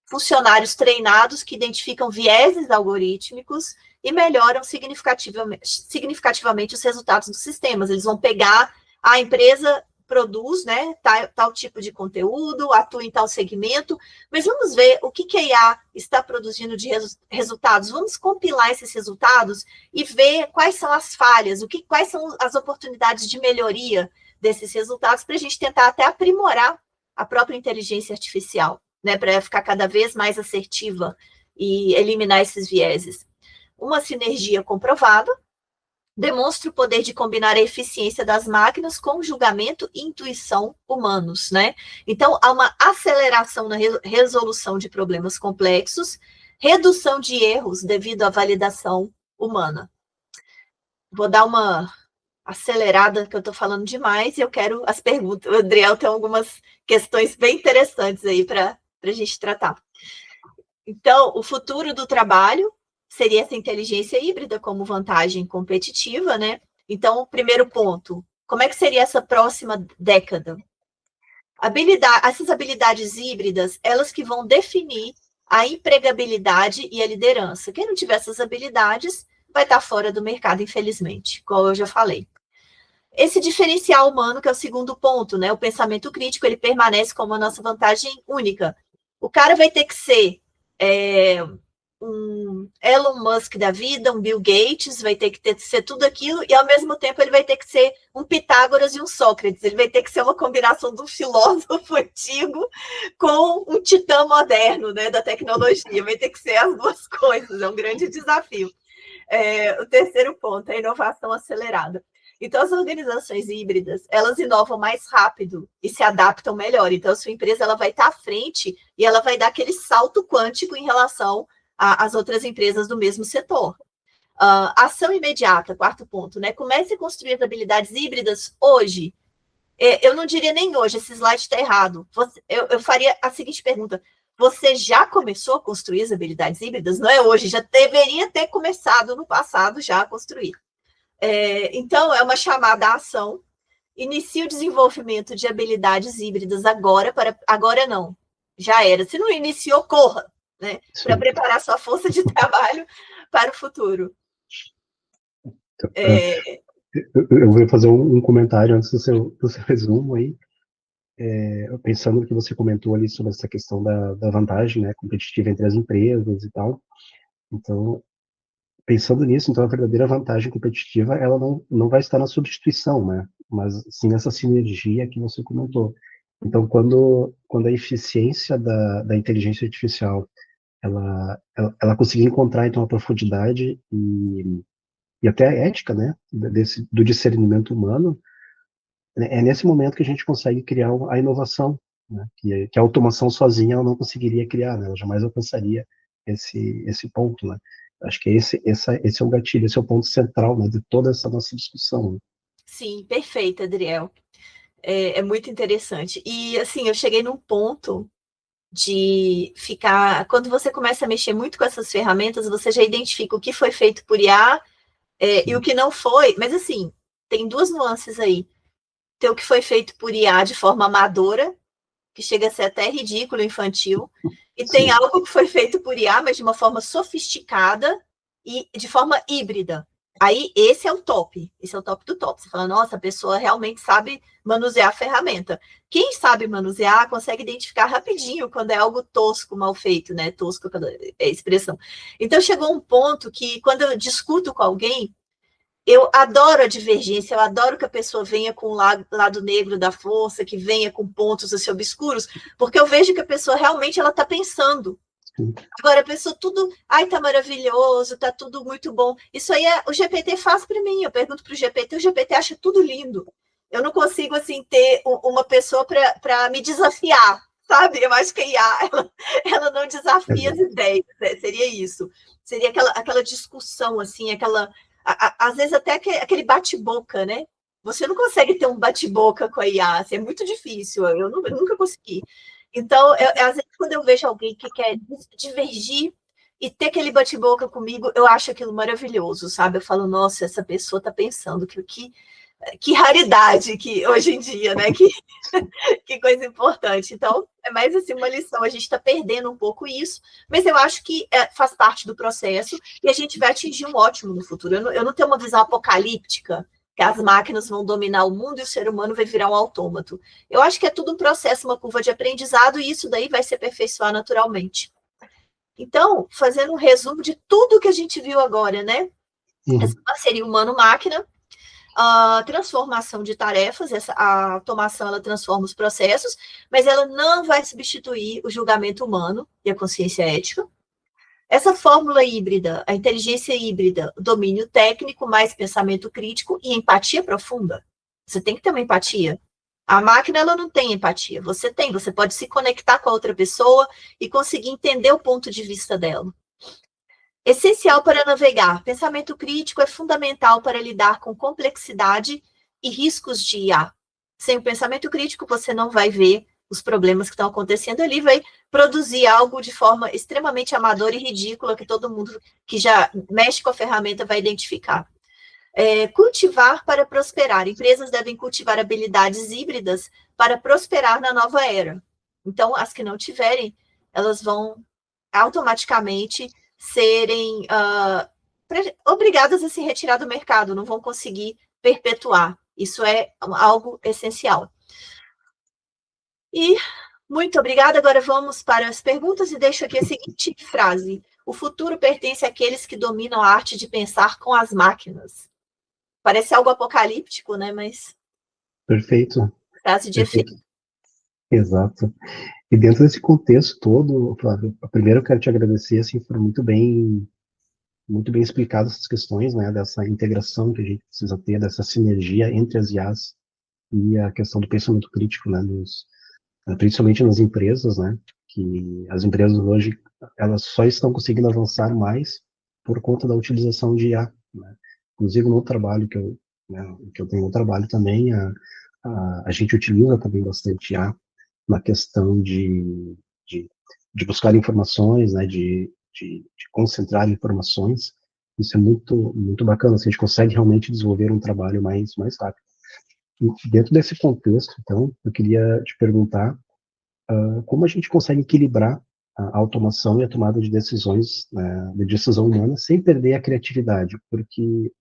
Speaker 2: funcionários treinados que identificam vieses algorítmicos e melhoram significativamente os resultados dos sistemas. Eles vão pegar a empresa produz, né, tal tipo de conteúdo, atua em tal segmento, mas vamos ver o que a IA está produzindo de resultados, vamos compilar esses resultados e ver quais são as falhas, quais são as oportunidades de melhoria desses resultados, para a gente tentar até aprimorar a própria inteligência artificial, né, para ficar cada vez mais assertiva e eliminar esses vieses. Uma sinergia comprovada, demonstra o poder de combinar a eficiência das máquinas com julgamento e intuição humanos, né? Então, há uma aceleração na resolução de problemas complexos, redução de erros devido à validação humana. Vou dar uma acelerada, que eu estou falando demais, e eu quero as perguntas. O Adriel tem algumas questões bem interessantes aí para a gente tratar. Então, o futuro do trabalho seria essa inteligência híbrida como vantagem competitiva, né? Então, o primeiro ponto, como é que seria essa próxima década? Essas habilidades híbridas, elas que vão definir a empregabilidade e a liderança. Quem não tiver essas habilidades vai estar fora do mercado, infelizmente, como eu já falei. Esse diferencial humano, que é o segundo ponto, né? O pensamento crítico, ele permanece como a nossa vantagem única. O cara vai ter que ser um Elon Musk da vida, um Bill Gates, vai ter que ser tudo aquilo, e ao mesmo tempo ele vai ter que ser um Pitágoras e um Sócrates, ele vai ter que ser uma combinação de um filósofo antigo com um titã moderno, né, da tecnologia, vai ter que ser as duas coisas, é um grande desafio. O terceiro ponto é a inovação acelerada. Então, as organizações híbridas, elas inovam mais rápido e se adaptam melhor. Então, a sua empresa ela vai estar à frente e ela vai dar aquele salto quântico em relação às outras empresas do mesmo setor. Ação imediata, quarto ponto, né? Comece a construir as habilidades híbridas hoje. Eu não diria nem hoje, esse slide está errado. Eu faria a seguinte pergunta: você já começou a construir as habilidades híbridas? Não é hoje, já deveria ter começado no passado já a construir. Então, é uma chamada à ação. Inicie o desenvolvimento de habilidades híbridas agora, agora não, já era. Se não iniciou, corra, né? Para preparar sua força de trabalho para o futuro.
Speaker 1: Eu vou fazer um comentário antes do seu resumo aí. Pensando no que você comentou ali sobre essa questão da vantagem, né, competitiva entre as empresas e tal. Então, pensando nisso, então a verdadeira vantagem competitiva, ela não vai estar na substituição, né, mas sim nessa sinergia que você comentou. Então, quando a eficiência da inteligência artificial, ela conseguir encontrar, então, a profundidade e até a ética, né, do discernimento humano, é nesse momento que a gente consegue criar a inovação, né, que a automação sozinha ela não conseguiria criar, né, ela jamais alcançaria esse ponto, né. Acho que esse é o gatilho, esse é o ponto central, né, de toda essa nossa discussão. Né?
Speaker 2: Sim, perfeito, Adriel. É muito interessante. E, assim, eu cheguei num ponto de ficar... Quando você começa a mexer muito com essas ferramentas, você já identifica o que foi feito por IA e o que não foi. Mas, assim, tem duas nuances aí. Tem o que foi feito por IA de forma amadora, que chega a ser até ridículo, infantil, e Sim. Tem algo que foi feito por IA, mas de uma forma sofisticada e de forma híbrida. Aí, esse é o top do top. Você fala, nossa, a pessoa realmente sabe manusear a ferramenta. Quem sabe manusear consegue identificar rapidinho quando é algo tosco, mal feito, né? Tosco é a expressão. Então, chegou um ponto que, quando eu discuto com alguém, eu adoro a divergência, eu adoro que a pessoa venha com o lado negro da força, que venha com pontos assim, obscuros, porque eu vejo que a pessoa realmente ela está pensando. Agora, a pessoa tudo, tá maravilhoso, tá tudo muito bom. Isso aí o GPT faz para mim. Eu pergunto para o GPT acha tudo lindo. Eu não consigo, assim, ter uma pessoa para me desafiar, sabe? Eu acho que a IA, ela não desafia as ideias, né? Seria isso. Seria aquela discussão, assim, às vezes até aquele bate-boca, né? Você não consegue ter um bate-boca com a IA, assim, é muito difícil, eu nunca consegui. Então, às vezes, quando eu vejo alguém que quer divergir e ter aquele bate-boca comigo, eu acho aquilo maravilhoso, sabe? Eu falo, nossa, essa pessoa está pensando que raridade que hoje em dia, né? Que coisa importante. Então, é mais assim uma lição. A gente está perdendo um pouco isso, mas eu acho que faz parte do processo e a gente vai atingir um ótimo no futuro. Eu não tenho uma visão apocalíptica, que as máquinas vão dominar o mundo e o ser humano vai virar um autômato. Eu acho que é tudo um processo, uma curva de aprendizado, e isso daí vai se aperfeiçoar naturalmente. Então, fazendo um resumo de tudo que a gente viu agora, né? Essa parceria humano-máquina, a transformação de tarefas, a automação ela transforma os processos, mas ela não vai substituir o julgamento humano e a consciência ética. Essa fórmula híbrida, a inteligência híbrida, domínio técnico, mais pensamento crítico e empatia profunda. Você tem que ter uma empatia. A máquina, ela não tem empatia. Você tem, você pode se conectar com a outra pessoa e conseguir entender o ponto de vista dela. Essencial para navegar. Pensamento crítico é fundamental para lidar com complexidade e riscos de IA. Sem o pensamento crítico, você não vai ver os problemas que estão acontecendo ali, vai produzir algo de forma extremamente amadora e ridícula que todo mundo que já mexe com a ferramenta vai identificar. Cultivar para prosperar. Empresas devem cultivar habilidades híbridas para prosperar na nova era. Então, as que não tiverem, elas vão automaticamente serem obrigadas a se retirar do mercado, não vão conseguir perpetuar. Isso é algo essencial. E muito obrigada. Agora vamos para as perguntas e deixo aqui a seguinte frase: o futuro pertence àqueles que dominam a arte de pensar com as máquinas. Parece algo apocalíptico, né? Mas...
Speaker 1: Perfeito.
Speaker 2: Frase de efeito.
Speaker 1: Exato. E dentro desse contexto todo, Flávio, primeiro eu quero te agradecer, assim, foram muito bem explicadas essas questões, né, dessa integração que a gente precisa ter, dessa sinergia entre as IAs e a questão do pensamento crítico, né, principalmente nas empresas, né, que as empresas hoje, elas só estão conseguindo avançar mais por conta da utilização de IA, né. Inclusive no trabalho que eu tenho no trabalho também, a gente utiliza também bastante IA na questão de buscar informações, né, de concentrar informações. Isso é muito, muito bacana, assim, a gente consegue realmente desenvolver um trabalho mais rápido. E dentro desse contexto, então, eu queria te perguntar como a gente consegue equilibrar a automação e a tomada de decisões, de decisão humana, sem perder a criatividade, porque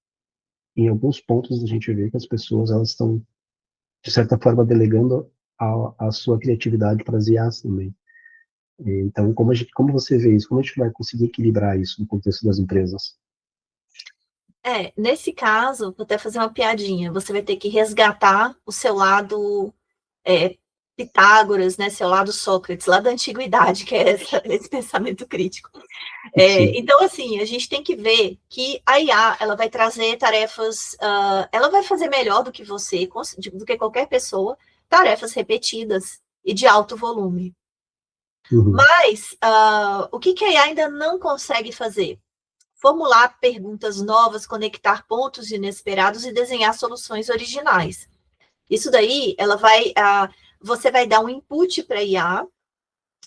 Speaker 1: em alguns pontos a gente vê que as pessoas, elas estão, de certa forma, delegando a sua criatividade para as IAs também. Então, como você vê isso? Como a gente vai conseguir equilibrar isso no contexto das empresas?
Speaker 2: Nesse caso, vou até fazer uma piadinha, você vai ter que resgatar o seu lado Pitágoras, né, seu lado Sócrates, lá da antiguidade, que é esse pensamento crítico. Então, assim, a gente tem que ver que a IA, ela vai trazer tarefas, ela vai fazer melhor do que você, do que qualquer pessoa, tarefas repetidas e de alto volume.
Speaker 1: Uhum.
Speaker 2: Mas, o que a IA ainda não consegue fazer? Formular perguntas novas, conectar pontos inesperados e desenhar soluções originais. Isso daí, você vai dar um input para a IA,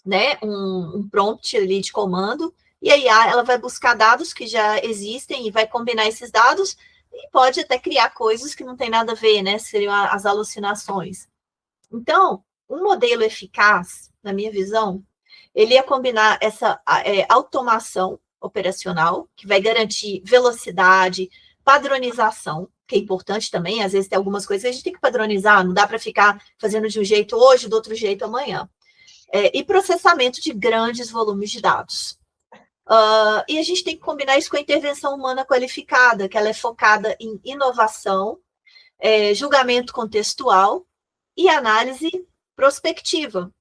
Speaker 2: né, um prompt ali de comando, e a IA ela vai buscar dados que já existem e vai combinar esses dados e pode até criar coisas que não tem nada a ver, né, seriam as alucinações. Então, um modelo eficaz, na minha visão, ele ia combinar essa automação operacional, que vai garantir velocidade, padronização, que é importante também, às vezes tem algumas coisas que a gente tem que padronizar, não dá para ficar fazendo de um jeito hoje, do outro jeito amanhã. E processamento de grandes volumes de dados. E a gente tem que combinar isso com a intervenção humana qualificada, que ela é focada em inovação, julgamento contextual e análise prospectiva.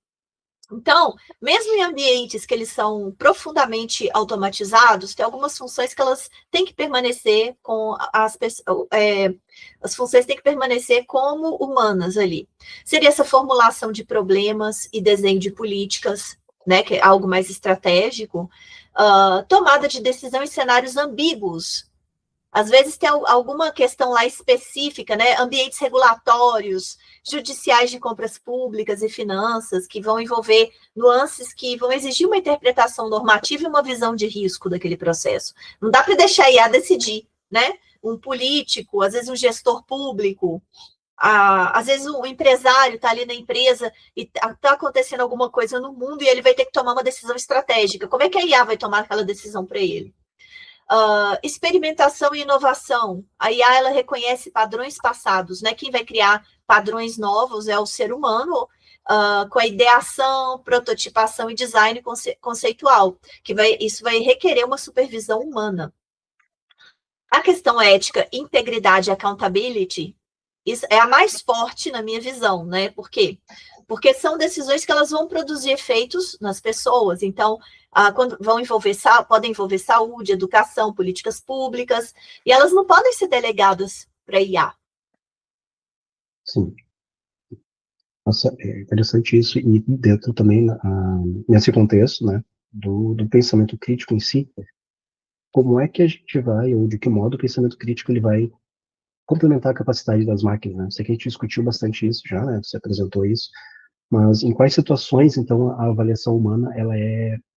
Speaker 2: Então, mesmo em ambientes que eles são profundamente automatizados, tem algumas funções que elas têm que permanecer com as funções têm que permanecer como humanas ali. Seria essa formulação de problemas e desenho de políticas, né, que é algo mais estratégico, tomada de decisão em cenários ambíguos. Às vezes tem alguma questão lá específica, né? Ambientes regulatórios, judiciais de compras públicas e finanças, que vão envolver nuances que vão exigir uma interpretação normativa e uma visão de risco daquele processo. Não dá para deixar a IA decidir, né? Um político, às vezes um gestor público, às vezes um empresário está ali na empresa e está acontecendo alguma coisa no mundo e ele vai ter que tomar uma decisão estratégica. Como é que a IA vai tomar aquela decisão para ele? Experimentação e inovação. A IA, ela reconhece padrões passados, né? Quem vai criar padrões novos é o ser humano, com a ideação, prototipação e design conceitual, isso vai requerer uma supervisão humana. A questão ética, integridade e accountability, isso é a mais forte na minha visão, né? Por quê? porque são decisões que elas vão produzir efeitos nas pessoas. Então, quando podem envolver saúde, educação, políticas públicas, e elas não podem ser delegadas para IA.
Speaker 1: Sim. Nossa, é interessante isso, e dentro também, nesse contexto, né, do pensamento crítico em si, como é que a gente vai, ou de que modo o pensamento crítico ele vai complementar a capacidade das máquinas, né? Sei que a gente discutiu bastante isso já, né, você apresentou isso, mas em quais situações, então, a avaliação humana,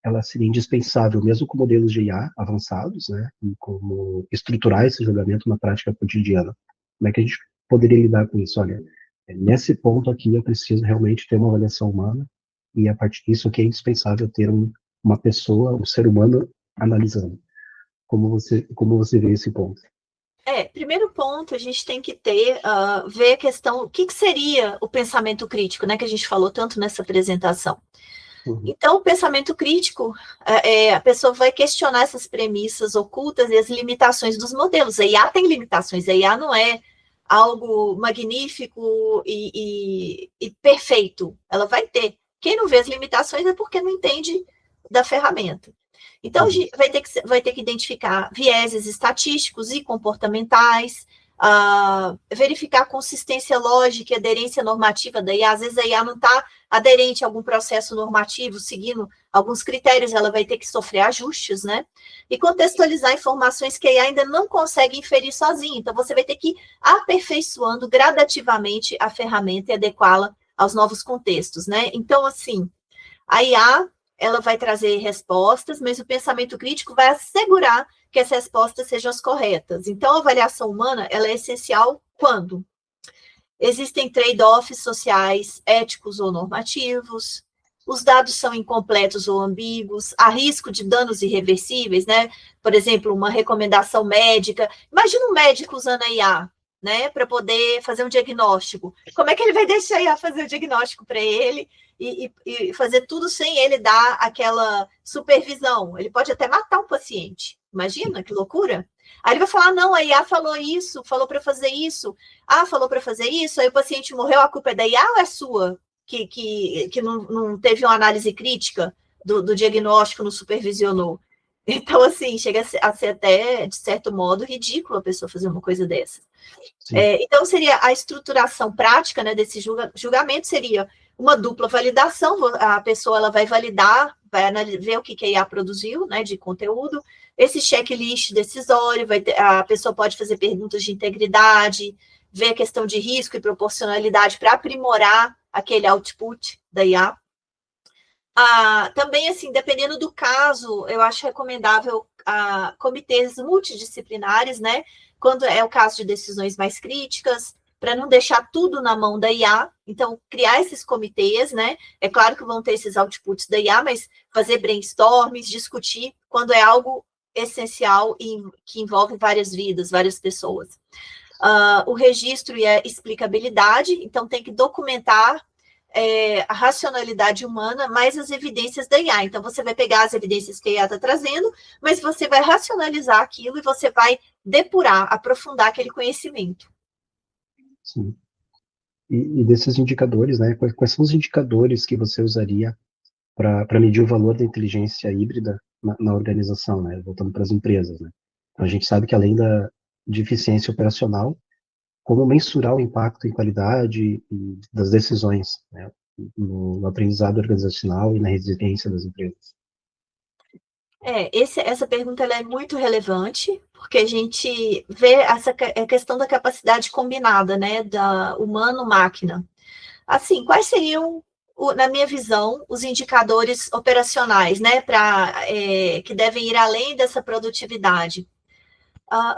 Speaker 1: ela seria indispensável, mesmo com modelos de IA avançados, né, e como estruturar esse julgamento na prática cotidiana? Como é que a gente poderia lidar com isso? Olha, nesse ponto aqui eu preciso realmente ter uma avaliação humana, e a partir disso aqui é indispensável ter uma pessoa, um ser humano analisando. Como você vê esse ponto?
Speaker 2: Primeiro ponto, a gente tem que ver a questão, o que seria o pensamento crítico, né, que a gente falou tanto nessa apresentação.
Speaker 1: Uhum.
Speaker 2: Então, o pensamento crítico, a pessoa vai questionar essas premissas ocultas e as limitações dos modelos. A IA tem limitações, a IA não é algo magnífico e perfeito. Ela vai ter. Quem não vê as limitações é porque não entende da ferramenta. Então, a gente vai ter que identificar vieses estatísticos e comportamentais, verificar a consistência lógica e aderência normativa da IA. Às vezes a IA não está aderente a algum processo normativo, seguindo alguns critérios, ela vai ter que sofrer ajustes, né? E contextualizar informações que a IA ainda não consegue inferir sozinha. Então, você vai ter que ir aperfeiçoando gradativamente a ferramenta e adequá-la aos novos contextos, né? Então, assim, a IA, ela vai trazer respostas, mas o pensamento crítico vai assegurar que as respostas sejam as corretas. Então, a avaliação humana, ela é essencial quando existem trade-offs sociais, éticos ou normativos, os dados são incompletos ou ambíguos, há risco de danos irreversíveis, né? Por exemplo, uma recomendação médica. Imagina um médico usando a IA, né, para poder fazer um diagnóstico. Como é que ele vai deixar a IA fazer o diagnóstico para ele e fazer tudo sem ele dar aquela supervisão? Ele pode até matar um paciente. Imagina que loucura. Aí ele vai falar, não, a IA falou isso, falou para fazer isso. Falou para fazer isso, aí o paciente morreu, a culpa é da IA ou é sua? Que não teve uma análise crítica do diagnóstico, não supervisionou. Então, assim, chega a ser até, de certo modo, ridículo a pessoa fazer uma coisa dessa. Então, seria a estruturação prática, né, desse julgamento, seria uma dupla validação, a pessoa ela vai validar, vai ver o que a IA produziu, né, de conteúdo, esse checklist decisório, a pessoa pode fazer perguntas de integridade, ver a questão de risco e proporcionalidade para aprimorar aquele output da IA. Também, assim, dependendo do caso, eu acho recomendável comitês multidisciplinares, né, quando é o caso de decisões mais críticas, para não deixar tudo na mão da IA. Então, criar esses comitês, né, é claro que vão ter esses outputs da IA, mas fazer brainstorms, discutir quando é algo essencial e que envolve várias vidas, várias pessoas. O registro e a explicabilidade, então tem que documentar a racionalidade humana, mais as evidências da IA. Então, você vai pegar as evidências que a IA está trazendo, mas você vai racionalizar aquilo e você vai depurar, aprofundar aquele conhecimento.
Speaker 1: Sim. E desses indicadores, né, quais são os indicadores que você usaria para medir o valor da inteligência híbrida na organização, né, voltando para as empresas, né? Então, a gente sabe que além de eficiência operacional, como mensurar o impacto em qualidade das decisões, né, no aprendizado organizacional e na resiliência das empresas.
Speaker 2: Essa pergunta ela é muito relevante, porque a gente vê essa questão da capacidade combinada, né, da humano-máquina. Assim, quais seriam, na minha visão, os indicadores operacionais, né, que devem ir além dessa produtividade?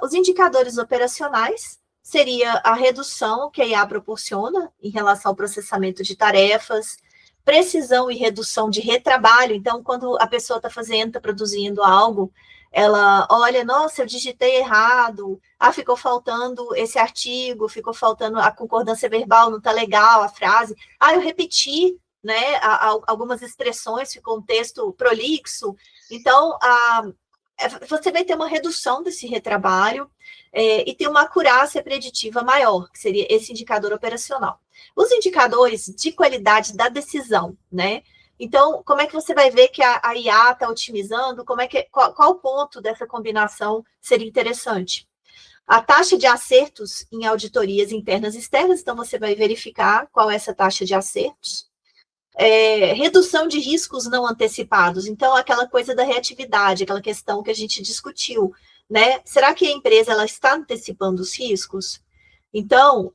Speaker 2: Os indicadores operacionais seria a redução que a IA proporciona em relação ao processamento de tarefas, precisão e redução de retrabalho. Então, quando a pessoa está produzindo algo, ela olha, nossa, eu digitei errado, ficou faltando esse artigo, ficou faltando a concordância verbal, não está legal a frase, eu repeti, né, algumas expressões, ficou um texto prolixo. Então, você vai ter uma redução desse retrabalho e ter uma acurácia preditiva maior, que seria esse indicador operacional. Os indicadores de qualidade da decisão, né? Então, como é que você vai ver que a IA está otimizando? Qual o ponto dessa combinação seria interessante? A taxa de acertos em auditorias internas e externas, então você vai verificar qual é essa taxa de acertos. Redução de riscos não antecipados, então aquela coisa da reatividade, aquela questão que a gente discutiu, né? Será que a empresa ela está antecipando os riscos? Então,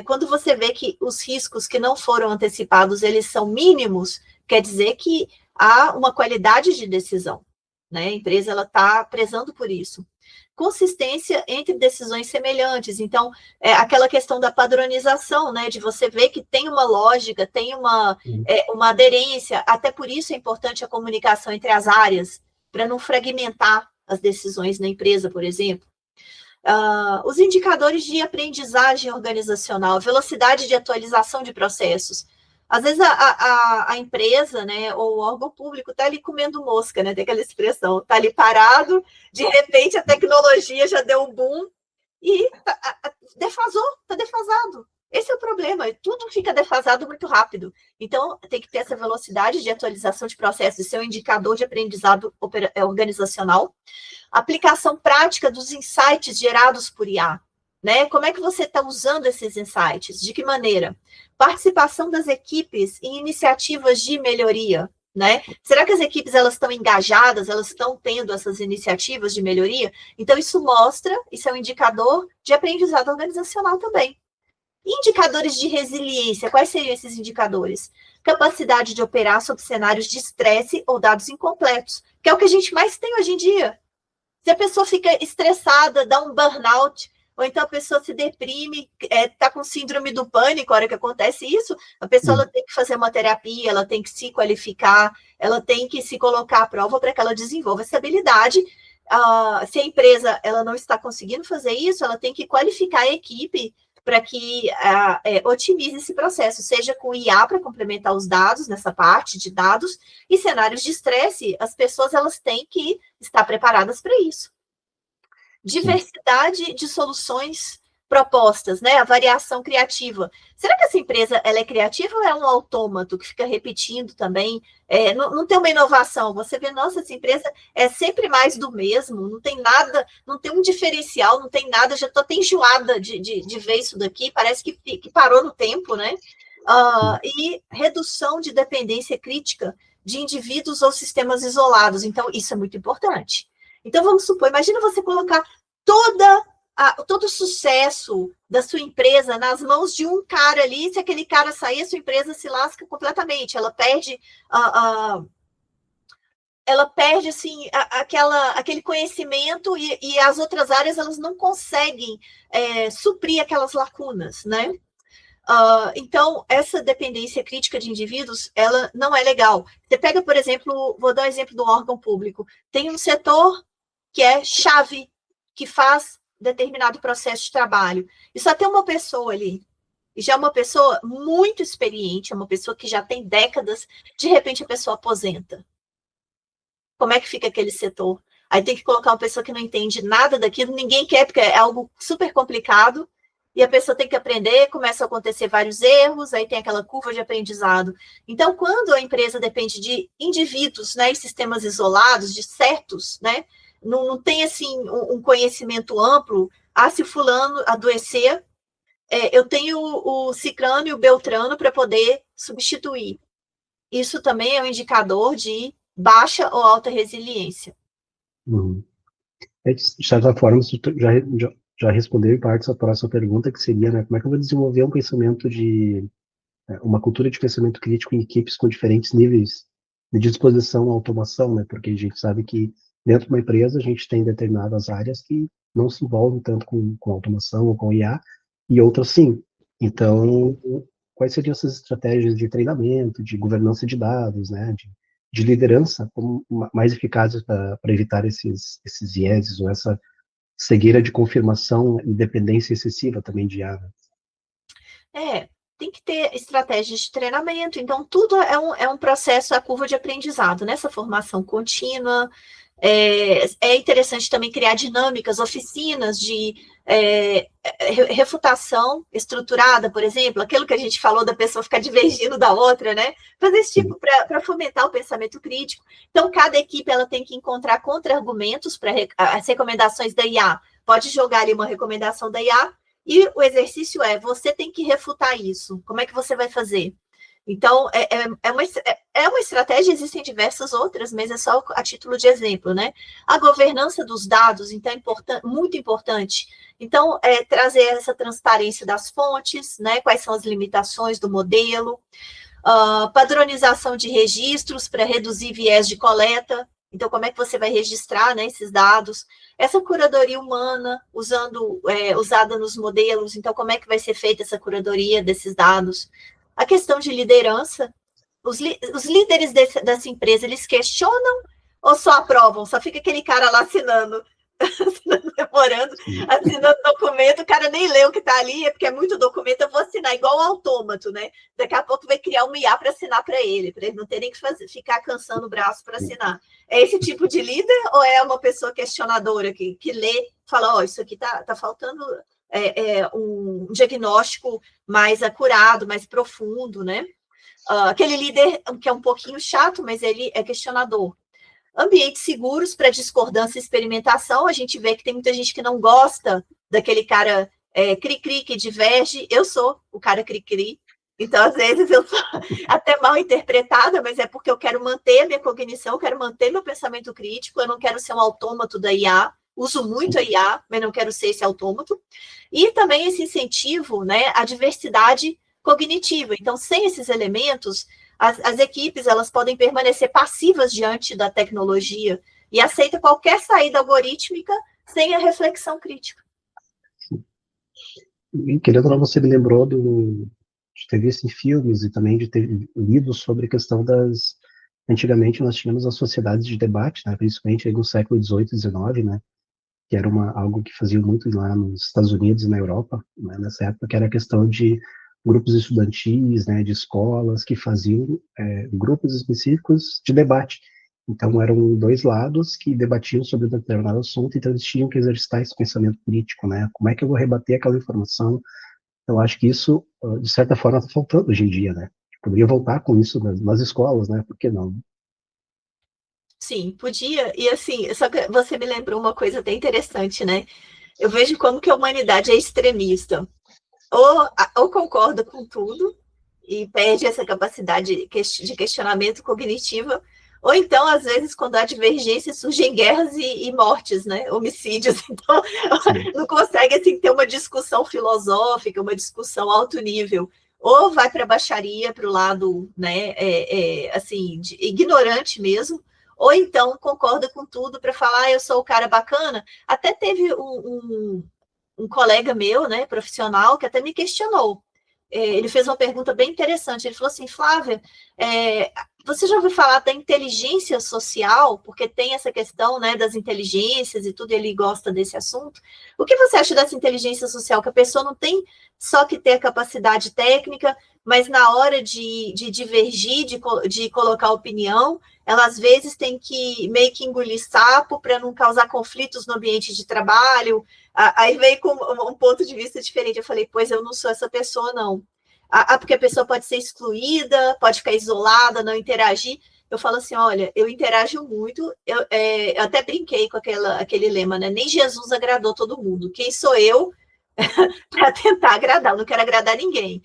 Speaker 2: quando você vê que os riscos que não foram antecipados, eles são mínimos, quer dizer que há uma qualidade de decisão, né? A empresa ela está prezando por isso. Consistência entre decisões semelhantes. Então, aquela questão da padronização, né? De você ver que tem uma lógica, tem uma aderência. Até por isso é importante a comunicação entre as áreas, para não fragmentar as decisões na empresa, por exemplo. Os indicadores de aprendizagem organizacional, velocidade de atualização de processos. Às vezes a empresa, né, ou o órgão público está ali comendo mosca, né, tem aquela expressão, está ali parado, de repente a tecnologia já deu um boom e está defasado. Esse é o problema, tudo fica defasado muito rápido. Então, tem que ter essa velocidade de atualização de processos, esse é um indicador de aprendizado organizacional. Aplicação prática dos insights gerados por IA. Né? Como é que você está usando esses insights? De que maneira? Participação das equipes em iniciativas de melhoria, né? Será que as equipes elas estão engajadas, elas estão tendo essas iniciativas de melhoria? Então, isso é um indicador de aprendizado organizacional também. Indicadores de resiliência, quais seriam esses indicadores? Capacidade de operar sob cenários de estresse ou dados incompletos, que é o que a gente mais tem hoje em dia. Se a pessoa fica estressada, dá um burnout, ou então a pessoa se deprime, está com síndrome do pânico, a hora que acontece isso, a pessoa ela tem que fazer uma terapia, ela tem que se qualificar, ela tem que se colocar à prova para que ela desenvolva essa habilidade. Se a empresa ela não está conseguindo fazer isso, ela tem que qualificar a equipe para que otimize esse processo, seja com IA para complementar os dados, nessa parte de dados, e cenários de estresse, as pessoas elas têm que estar preparadas para isso. Diversidade de soluções propostas, né? A variação criativa. Será que essa empresa ela é criativa ou é um autômato que fica repetindo também? Não tem uma inovação. Você vê, nossa, essa empresa é sempre mais do mesmo, não tem nada, não tem um diferencial, não tem nada, já estou até enjoada de ver isso daqui, parece que parou no tempo, né? E redução de dependência crítica de indivíduos ou sistemas isolados. Então, isso é muito importante. Então, vamos supor, imagina você colocar todo o sucesso da sua empresa nas mãos de um cara ali, se aquele cara sair, a sua empresa se lasca completamente, ela perde assim, aquele conhecimento e as outras áreas elas não conseguem suprir aquelas lacunas, né? Então, essa dependência crítica de indivíduos, ela não é legal. Você pega, por exemplo, vou dar um exemplo do órgão público, tem um setor que é chave, que faz determinado processo de trabalho, e só tem uma pessoa ali, e já é uma pessoa muito experiente, é uma pessoa que já tem décadas, de repente a pessoa aposenta. Como é que fica aquele setor? Aí tem que colocar uma pessoa que não entende nada daquilo, ninguém quer, porque é algo super complicado, e a pessoa tem que aprender, começa a acontecer vários erros, aí tem aquela curva de aprendizado. Então, quando a empresa depende de indivíduos, né, e sistemas isolados, de certos, né, não tem, assim, um conhecimento amplo, se o fulano adoecer, eu tenho o ciclano e o beltrano para poder substituir. Isso também é um indicador de baixa ou alta resiliência.
Speaker 1: De certa forma, você já respondeu em parte essa próxima pergunta, que seria, né, como é que eu vou desenvolver um pensamento uma cultura de pensamento crítico em equipes com diferentes níveis de disposição à automação, né, porque a gente sabe que dentro de uma empresa a gente tem determinadas áreas que não se envolvem tanto com automação ou com IA, e outras sim. Então, quais seriam essas estratégias de treinamento, de governança de dados, né, de liderança como mais eficazes para evitar esses vieses ou essa cegueira de confirmação e dependência excessiva também de IA?
Speaker 2: tem que ter estratégias de treinamento. Então, tudo é um processo, a curva de aprendizado, nessa formação contínua. É interessante também criar dinâmicas, oficinas de refutação estruturada, por exemplo, aquilo que a gente falou da pessoa ficar divergindo da outra, né? Fazer esse tipo para fomentar o pensamento crítico. Então, cada equipe ela tem que encontrar contra-argumentos para as recomendações da IA. Pode jogar ali uma recomendação da IA e o exercício você tem que refutar isso. Como é que você vai fazer? Então, é uma estratégia, existem diversas outras, mas é só a título de exemplo, né? A governança dos dados, então, é muito importante. Então, trazer essa transparência das fontes, né? Quais são as limitações do modelo, padronização de registros para reduzir viés de coleta. Então, como é que você vai registrar, né, esses dados? Essa curadoria humana, usada nos modelos, então, como é que vai ser feita essa curadoria desses dados? A questão de liderança, os líderes dessa empresa, eles questionam ou só aprovam? Só fica aquele cara lá assinando memorando, assinando documento, o cara nem lê o que está ali, porque é muito documento, eu vou assinar, igual o autômato, né? Daqui a pouco vai criar um IA para assinar para ele não terem que ficar cansando o braço para assinar. É esse tipo de líder ou é uma pessoa questionadora que lê, fala, isso aqui tá faltando um diagnóstico mais acurado, mais profundo, né? Aquele líder que é um pouquinho chato, mas ele é questionador. Ambientes seguros para discordância e experimentação, a gente vê que tem muita gente que não gosta daquele cara cri-cri que diverge, eu sou o cara cri-cri, então às vezes eu sou até mal interpretada, mas é porque eu quero manter a minha cognição, eu quero manter meu pensamento crítico, eu não quero ser um autômato da IA, uso muito a IA, mas não quero ser esse autômato, e também esse incentivo, né, à diversidade cognitiva, então sem esses elementos, as equipes elas podem permanecer passivas diante da tecnologia e aceita qualquer saída algorítmica sem a reflexão crítica.
Speaker 1: E, querendo ou não, você me lembrou de ter visto em filmes e também de ter lido sobre a questão das... Antigamente nós tínhamos as sociedades de debate, né, principalmente aí no século XVIII e XIX, né, que era algo que fazia muito lá nos Estados Unidos e na Europa, né, nessa época, que era a questão de grupos estudantis, né, de escolas, que faziam grupos específicos de debate. Então, eram dois lados que debatiam sobre determinado assunto, então eles tinham que exercitar esse pensamento crítico, né? Como é que eu vou rebater aquela informação? Eu acho que isso, de certa forma, está faltando hoje em dia, né? Poderia voltar com isso nas escolas, né? Por que não?
Speaker 2: Sim, podia. E assim, só que você me lembrou uma coisa até interessante, né? Eu vejo como que a humanidade é extremista. Ou concorda com tudo e perde essa capacidade de questionamento cognitivo, ou então, às vezes, quando há divergência, surgem guerras e mortes, né? Homicídios. Então, não consegue assim, ter uma discussão filosófica, uma discussão alto nível. Ou vai para a baixaria, para o lado, né, assim, ignorante mesmo, ou então concorda com tudo para falar, eu sou o cara bacana. Até teve um colega meu, né, profissional, que até me questionou. Ele fez uma pergunta bem interessante. Ele falou assim, Flávia, você já ouviu falar da inteligência social? Porque tem essa questão, né, das inteligências e tudo, e ele gosta desse assunto. O que você acha dessa inteligência social? Que a pessoa não tem só que ter a capacidade técnica, mas na hora de divergir, de colocar opinião, ela às vezes tem que meio que engolir sapo para não causar conflitos no ambiente de trabalho. Aí veio com um ponto de vista diferente. Eu falei, pois eu não sou essa pessoa, não. Porque a pessoa pode ser excluída, pode ficar isolada, não interagir. Eu falo assim, olha, eu interajo muito, eu até brinquei com aquele lema, né? Nem Jesus agradou todo mundo. Quem sou eu para tentar agradar? Eu não quero agradar ninguém.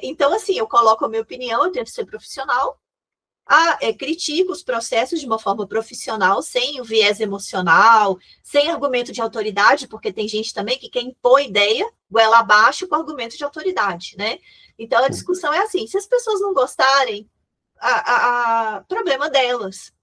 Speaker 2: Então, assim, eu coloco a minha opinião, eu tento ser profissional, critico os processos de uma forma profissional, sem o viés emocional, sem argumento de autoridade, porque tem gente também que quer impor ideia, goela abaixo com argumento de autoridade, né? Então, a discussão é assim, se as pessoas não gostarem, problema delas.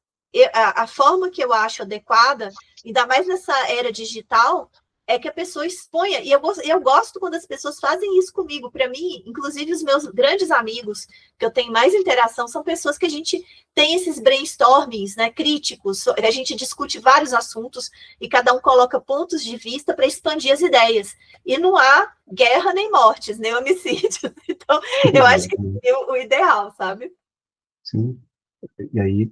Speaker 2: A forma que eu acho adequada, ainda mais nessa era digital, é que a pessoa exponha, e eu gosto quando as pessoas fazem isso comigo. Para mim, inclusive os meus grandes amigos, que eu tenho mais interação, são pessoas que a gente tem esses brainstormings, né, críticos, a gente discute vários assuntos e cada um coloca pontos de vista para expandir as ideias. E não há guerra nem mortes, nem homicídios. Então, eu acho que é o ideal, sabe?
Speaker 1: Sim. E aí,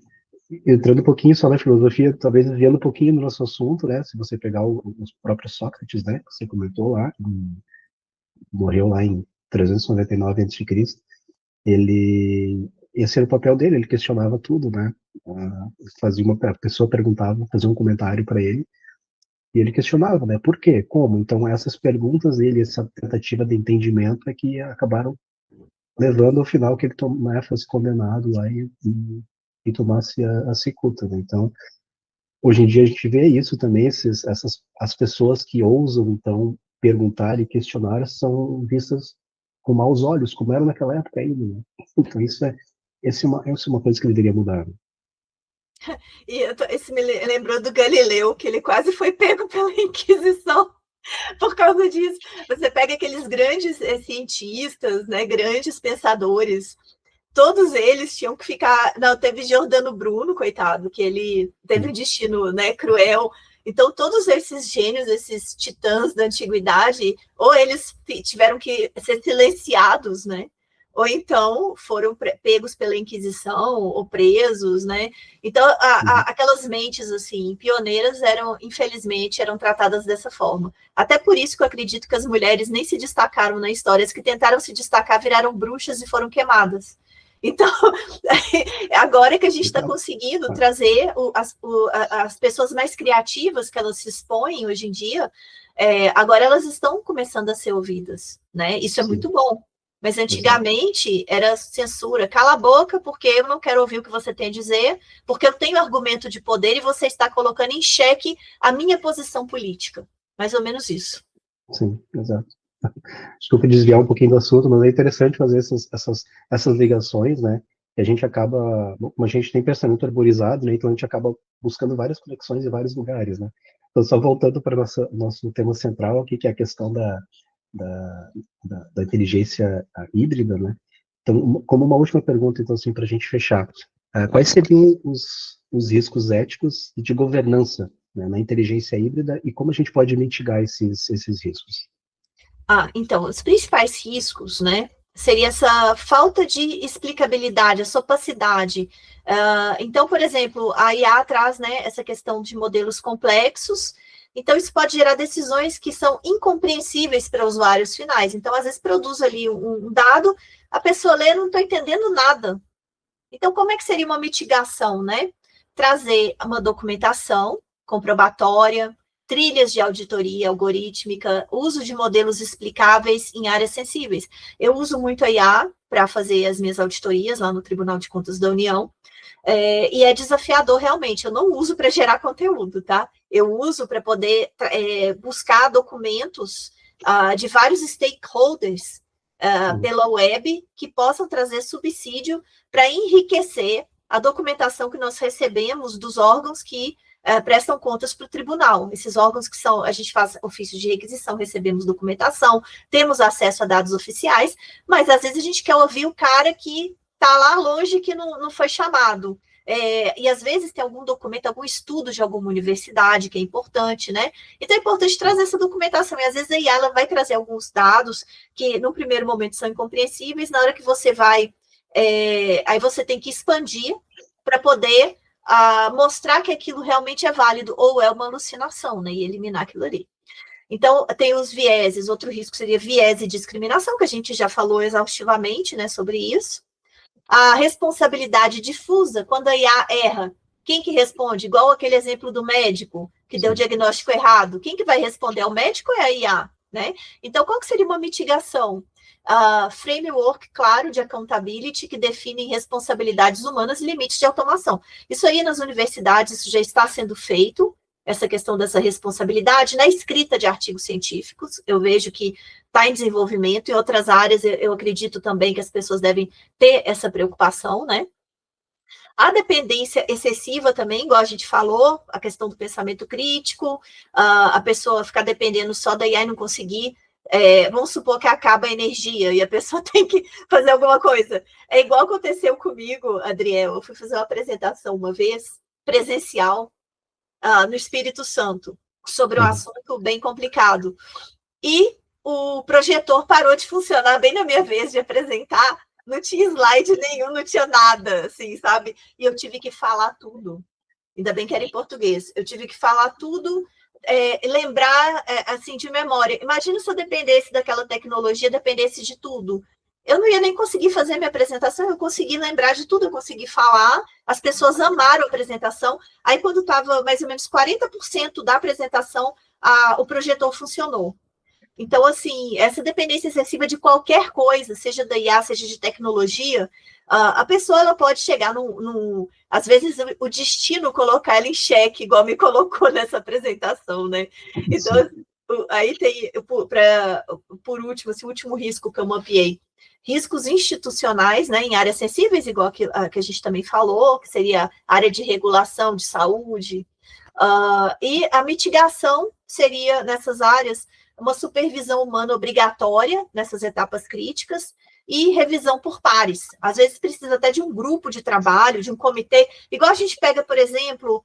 Speaker 1: entrando um pouquinho só na filosofia, talvez desviando um pouquinho do nosso assunto, né? Se você pegar o próprio Sócrates, né? Que você comentou lá, morreu lá em 399 a.C., esse era o papel dele, ele questionava tudo, né? A pessoa perguntava, fazia um comentário para ele, e ele questionava, né? Por quê? Como? Então, essas perguntas dele, essa tentativa de entendimento é que acabaram levando ao final que ele fosse condenado lá e tomasse a cicuta, né? Então, hoje em dia a gente vê isso também, as pessoas que ousam, então, perguntar e questionar são vistas com maus olhos, como era naquela época ainda, né? Então, essa é uma coisa que deveria mudar. Né?
Speaker 2: E esse me lembrou do Galileu, que ele quase foi pego pela Inquisição por causa disso. Você pega aqueles grandes cientistas, né, grandes pensadores, todos eles tinham que ficar... Não, teve Giordano Bruno, coitado, que ele teve um destino, né, cruel. Então, todos esses gênios, esses titãs da antiguidade, ou eles tiveram que ser silenciados, né? Ou então foram pegos pela Inquisição ou presos, né? Então, aquelas mentes, assim, pioneiras infelizmente, eram tratadas dessa forma. Até por isso que eu acredito que as mulheres nem se destacaram na história. As que tentaram se destacar viraram bruxas e foram queimadas. Então, agora que a gente está conseguindo trazer as pessoas mais criativas que elas se expõem hoje em dia, agora elas estão começando a ser ouvidas, né? Isso é muito bom. Mas antigamente era censura. Cala a boca, porque eu não quero ouvir o que você tem a dizer, porque eu tenho argumento de poder e você está colocando em xeque a minha posição política. Mais ou menos isso.
Speaker 1: Sim, exato. Desculpa desviar um pouquinho do assunto, mas é interessante fazer essas ligações, né? E a gente acaba, como a gente tem pensamento arborizado, né? Então a gente acaba buscando várias conexões em vários lugares, né? Então, só voltando para o nosso tema central aqui, que é a questão da inteligência híbrida, né? Então, como uma última pergunta, então, assim, para a gente fechar, quais seriam os riscos éticos e de governança, né, na inteligência híbrida e como a gente pode mitigar esses riscos?
Speaker 2: Então, os principais riscos, né, seria essa falta de explicabilidade, essa opacidade. Então, por exemplo, a IA traz, né, essa questão de modelos complexos, então isso pode gerar decisões que são incompreensíveis para usuários finais. Então, às vezes, produz ali um dado, a pessoa lê, não está entendendo nada. Então, como é que seria uma mitigação, né? Trazer uma documentação comprobatória, trilhas de auditoria algorítmica, uso de modelos explicáveis em áreas sensíveis. Eu uso muito a IA para fazer as minhas auditorias lá no Tribunal de Contas da União, e é desafiador realmente. Eu não uso para gerar conteúdo, tá? Eu uso para poder buscar documentos de vários stakeholders pela web que possam trazer subsídio para enriquecer a documentação que nós recebemos dos órgãos que prestam contas para o tribunal. Esses órgãos que são, a gente faz ofício de requisição, recebemos documentação, temos acesso a dados oficiais, mas às vezes a gente quer ouvir o cara que está lá longe que não foi chamado. E às vezes tem algum documento, algum estudo de alguma universidade que é importante, né? Então é importante trazer essa documentação, e às vezes a IA ela vai trazer alguns dados que no primeiro momento são incompreensíveis, na hora que você vai, aí você tem que expandir para poder mostrar que aquilo realmente é válido, ou é uma alucinação, né? E eliminar aquilo ali. Então, tem os vieses, outro risco seria viés e discriminação, que a gente já falou exaustivamente, né, sobre isso. A responsabilidade difusa, quando a IA erra, quem que responde? Igual aquele exemplo do médico que deu o diagnóstico errado. Quem que vai responder? É o médico ou é a IA? Né? Então, qual que seria uma mitigação? Framework, claro, de accountability, que define responsabilidades humanas e limites de automação. Isso aí nas universidades, isso já está sendo feito, essa questão dessa responsabilidade. Na escrita de artigos científicos, eu vejo que está em desenvolvimento. Em outras áreas, eu acredito também que as pessoas devem ter essa preocupação, né? A dependência excessiva também, igual a gente falou, a questão do pensamento crítico, a pessoa ficar dependendo só da IA e não conseguir, vamos supor que acaba a energia e a pessoa tem que fazer alguma coisa. É igual aconteceu comigo, Adriel, eu fui fazer uma apresentação uma vez, presencial, no Espírito Santo, sobre um assunto bem complicado. E o projetor parou de funcionar bem na minha vez de apresentar, não tinha slide nenhum, não tinha nada, assim, sabe? E eu tive que falar tudo. Ainda bem que era em português. Eu tive que falar tudo, lembrar, assim, de memória. Imagina se eu dependesse daquela tecnologia, dependesse de tudo. Eu não ia nem conseguir fazer minha apresentação, eu consegui lembrar de tudo, eu consegui falar, as pessoas amaram a apresentação. Aí, quando estava mais ou menos 40% da apresentação, o projetor funcionou. Então, assim, essa dependência excessiva de qualquer coisa, seja da IA, seja de tecnologia, a pessoa ela pode chegar às vezes o destino colocar ela em xeque, igual me colocou nessa apresentação, né? Então, aí tem, por último, assim, o último risco que eu mapeei, riscos institucionais, né, em áreas sensíveis, igual que a gente também falou, que seria a área de regulação de saúde, e a mitigação seria, nessas áreas, uma supervisão humana obrigatória nessas etapas críticas e revisão por pares. Às vezes precisa até de um grupo de trabalho, de um comitê, igual a gente pega, por exemplo,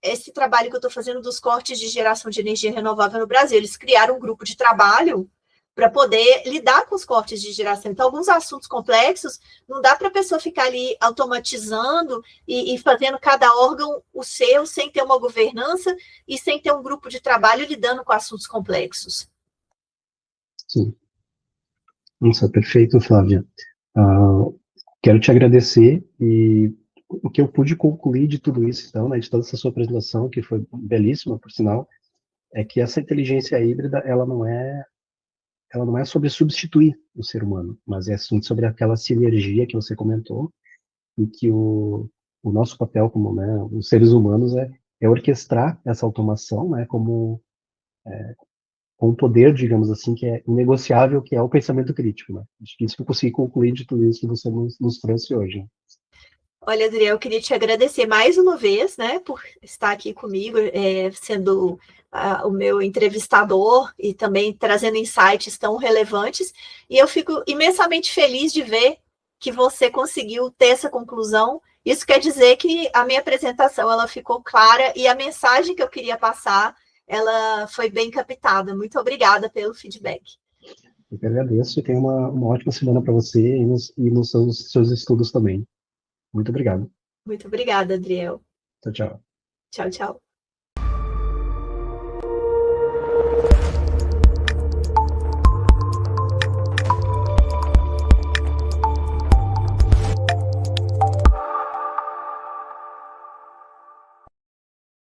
Speaker 2: esse trabalho que eu estou fazendo dos cortes de geração de energia renovável no Brasil. Eles criaram um grupo de trabalho para poder lidar com os cortes de geração. Então, alguns assuntos complexos, não dá para a pessoa ficar ali automatizando e fazendo cada órgão o seu, sem ter uma governança e sem ter um grupo de trabalho lidando com assuntos complexos.
Speaker 1: Sim. Isso é perfeito, Flávia. Quero te agradecer e o que eu pude concluir de tudo isso, então, né, de toda essa sua apresentação, que foi belíssima, por sinal, é que essa inteligência híbrida, ela não é sobre substituir o ser humano, mas é sim sobre aquela sinergia que você comentou, e que o nosso papel como, né, os seres humanos é orquestrar essa automação, né, com um poder, digamos assim, que é inegociável, que é o pensamento crítico, né? Acho que isso que eu consegui concluir de tudo isso que você nos trouxe hoje.
Speaker 2: Olha, Adriel, eu queria te agradecer mais uma vez, né, por estar aqui comigo, sendo o meu entrevistador e também trazendo insights tão relevantes. E eu fico imensamente feliz de ver que você conseguiu ter essa conclusão. Isso quer dizer que a minha apresentação ela ficou clara e a mensagem que eu queria passar ela foi bem captada. Muito obrigada pelo feedback.
Speaker 1: Eu que agradeço e tenha uma ótima semana para você e nos seus estudos também. Muito obrigado.
Speaker 2: Muito obrigada, Adriel.
Speaker 1: Tchau, tchau.
Speaker 2: Tchau, tchau.